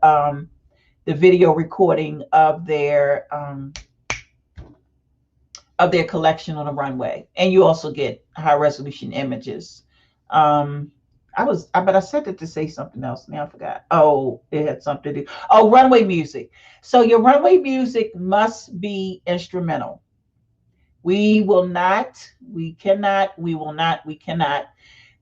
video recording of their collection on the runway, and you also get high resolution images. but I said it to say something else. Now I forgot. Oh, it had something to do. Oh, runway music. So your runway music must be instrumental. We will not, we cannot, we will not, we cannot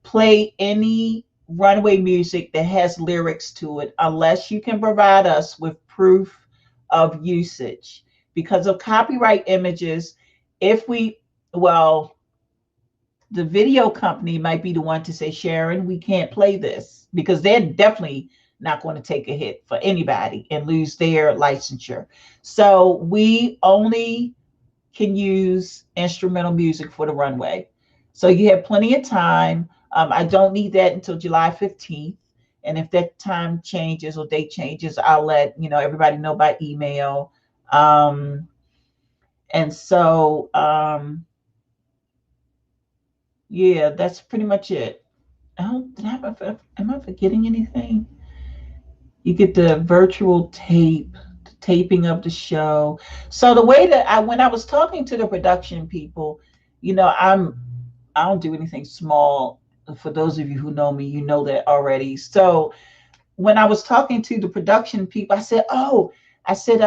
play any runway music that has lyrics to it unless you can provide us with proof of usage. Because of copyright images, if we, well, the video company might be the one to say, Sharon, we can't play this because they're definitely not going to take a hit for anybody and lose their licensure. So we only can use instrumental music for the runway. So you have plenty of time. I don't need that until July 15th. And if that time changes or date changes, I'll let everybody know by email. Um, and so, yeah, that's pretty much it. Oh, am I forgetting anything? You get the virtual taping of the show. So the way that when I was talking to the production people, I don't do anything small. For those of you who know me, you know that already. So when I was talking to the production people, I said, "Oh, I said,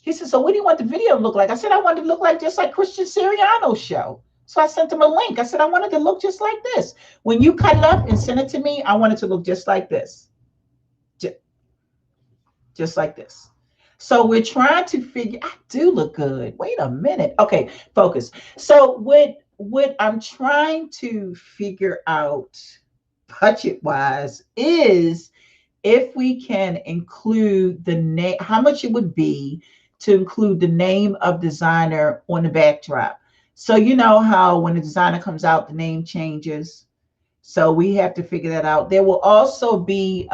he said, so what do you want the video to look like?" I said, "I want it to look like just like Christian Siriano's show." So I sent them a link. I said, "I wanted to look just like this. When you cut it up and send it to me, I want it to look just like this, J- just like this." So we're trying to figure. I do look good. Wait a minute. Okay, focus. So what I'm trying to figure out budget wise is if we can include the name, how much it would be to include the name of designer on the backdrop. So you know how when the designer comes out, the name changes. So we have to figure that out. There will also be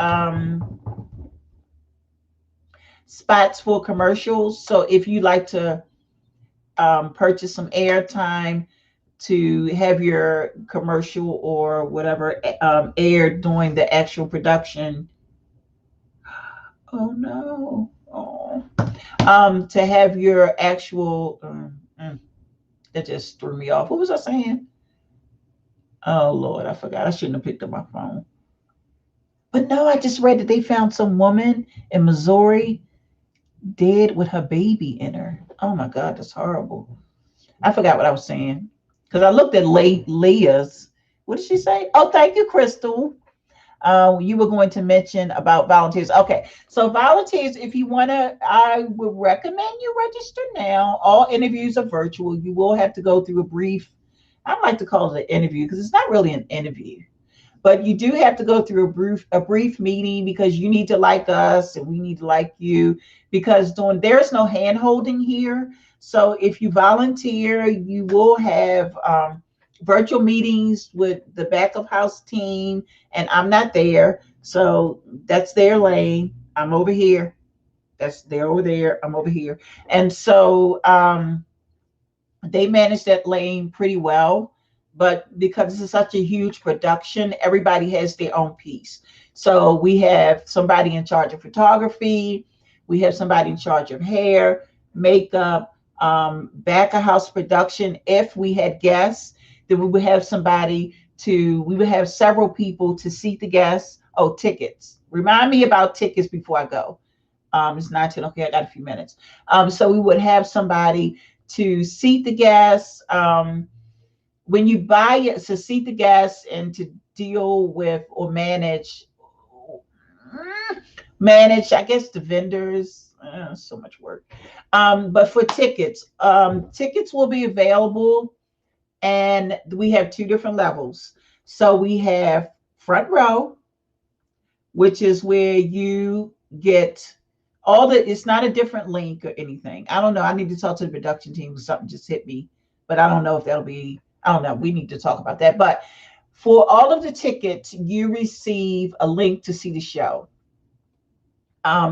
spots for commercials. So if you like to purchase some airtime to have your commercial or whatever aired during the actual production. Oh no. Oh. To have your actual that just threw me off. What was I saying? Oh Lord, I forgot. I shouldn't have picked up my phone. But no, I just read that they found some woman in Missouri dead with her baby in her. Oh my God, that's horrible. I forgot what I was saying because I looked at Leah's. What did she say? Oh, thank you, Crystal. You were going to mention about volunteers. Okay, so volunteers, if you want to, I would recommend you register now. All interviews are virtual. You will have to go through a brief, I like to call it an interview because it's not really an interview, but you do have to go through a brief meeting because you need to like us and we need to like you because there's no hand holding here. So if you volunteer, you will have virtual meetings with the back of house team, and I'm not there. So that's their lane. I'm over here. That's they're over there. I'm over here. And so they manage that lane pretty well. But because this is such a huge production, everybody has their own piece. So we have somebody in charge of photography, we have somebody in charge of hair, makeup, back of house production. If we had guests, then we would have several people to seat the guests. Oh, tickets. Remind me about tickets before I go. It's 19. Okay, I got a few minutes. So we would have somebody to seat the guests. When you buy it, to seat the guests and to deal with or manage, I guess, the vendors. So much work. But for tickets, tickets will be available, and we have two different levels. So we have front row, which is where you get it's not a different link or anything. I don't know. I need to talk to the production team because something just hit me, but I don't know if that'll be, I don't know. We need to talk about that. But for all of the tickets, you receive a link to see the show.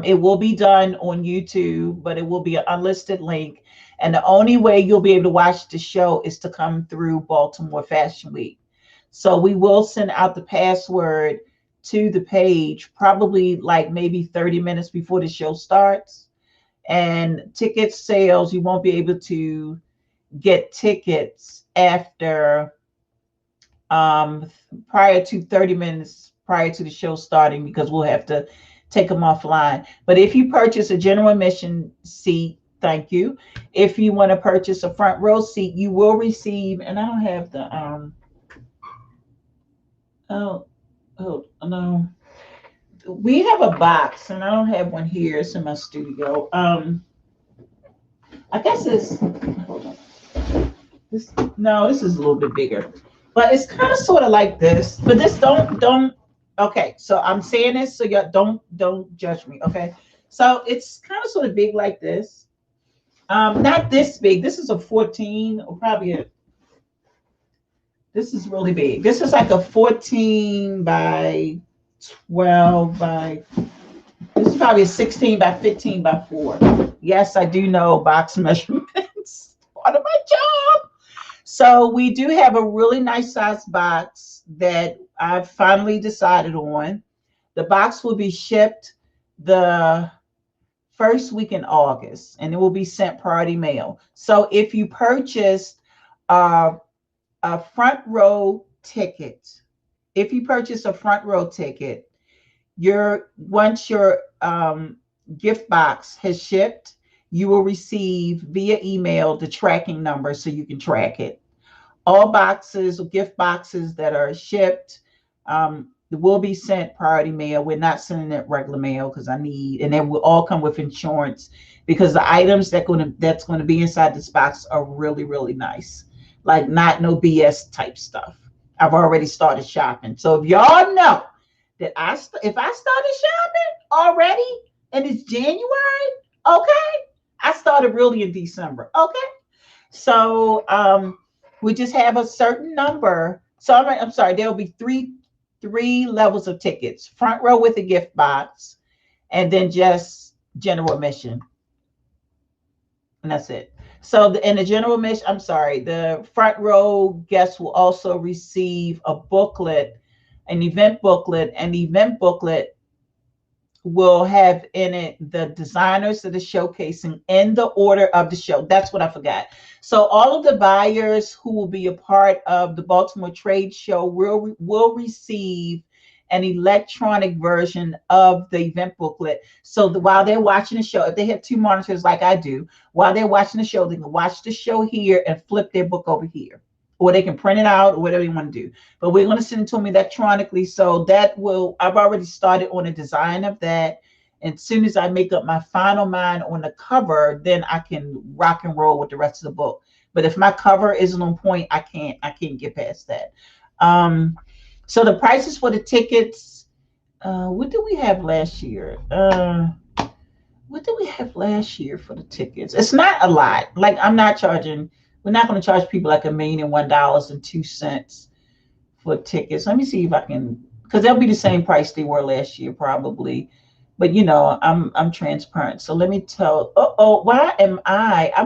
It will be done on YouTube, but it will be an unlisted link. And the only way you'll be able to watch the show is to come through Baltimore Fashion Week. So we will send out the password to the page, probably like maybe 30 minutes before the show starts. And ticket sales, you won't be able to get tickets after prior to 30 minutes prior to the show starting because we'll have to take them offline. But if you purchase a general admission seat, thank you. If you want to purchase a front row seat, you will receive, and I don't have the oh no. We have a box and I don't have one here. It's in my studio. I guess it's hold on. This no, this is a little bit bigger. But it's kind of sort of like this. But this don't okay. So I'm saying this so you don't judge me, okay? So it's kind of sort of big like this. Not this big. This is a 14 or probably a this is really big. This is like a 14 by 12 by this is probably a 16 by 15 by 4. Yes, I do know box measurements. Part of my job. So we do have a really nice size box that I've finally decided on. The box will be shipped the first week in August, and it will be sent priority mail. So if you purchased a front row ticket, if you purchase a front row ticket, once your gift box has shipped, you will receive via email the tracking number so you can track it. All boxes or gift boxes that are shipped will be sent priority mail. We're not sending it regular mail because and then will all come with insurance because the items that's going to be inside this box are really, really nice. Like not no BS type stuff. I've already started shopping. So if y'all know that if I started shopping already and it's January, okay, I started really in December, okay. So we just have a certain number. So I'm sorry, there'll be three levels of tickets: front row with a gift box, and then just general admission, and that's it. So in the general admission, I'm sorry, the front row guests will also receive a booklet, an event booklet, and the event booklet will have in it the designers that are showcasing in the order of the show. That's what I forgot. So all of the buyers who will be a part of the Baltimore Trade Show will receive an electronic version of the event booklet. So while they're watching the show, if they have two monitors like I do, while they're watching the show, they can watch the show here and flip their book over here. Or they can print it out or whatever you want to do. But we're going to send it to them electronically. So I've already started on a design of that. And as soon as I make up my final mind on the cover, then I can rock and roll with the rest of the book. But if my cover isn't on point, I can't get past that. So the prices for the tickets, what did we have last year? What did we have last year for the tickets? It's not a lot. Like we're not going to charge people like $1,001.02 for tickets. Let me see if I can, because they'll be the same price they were last year probably. But I'm transparent. So let me tell. Why am I?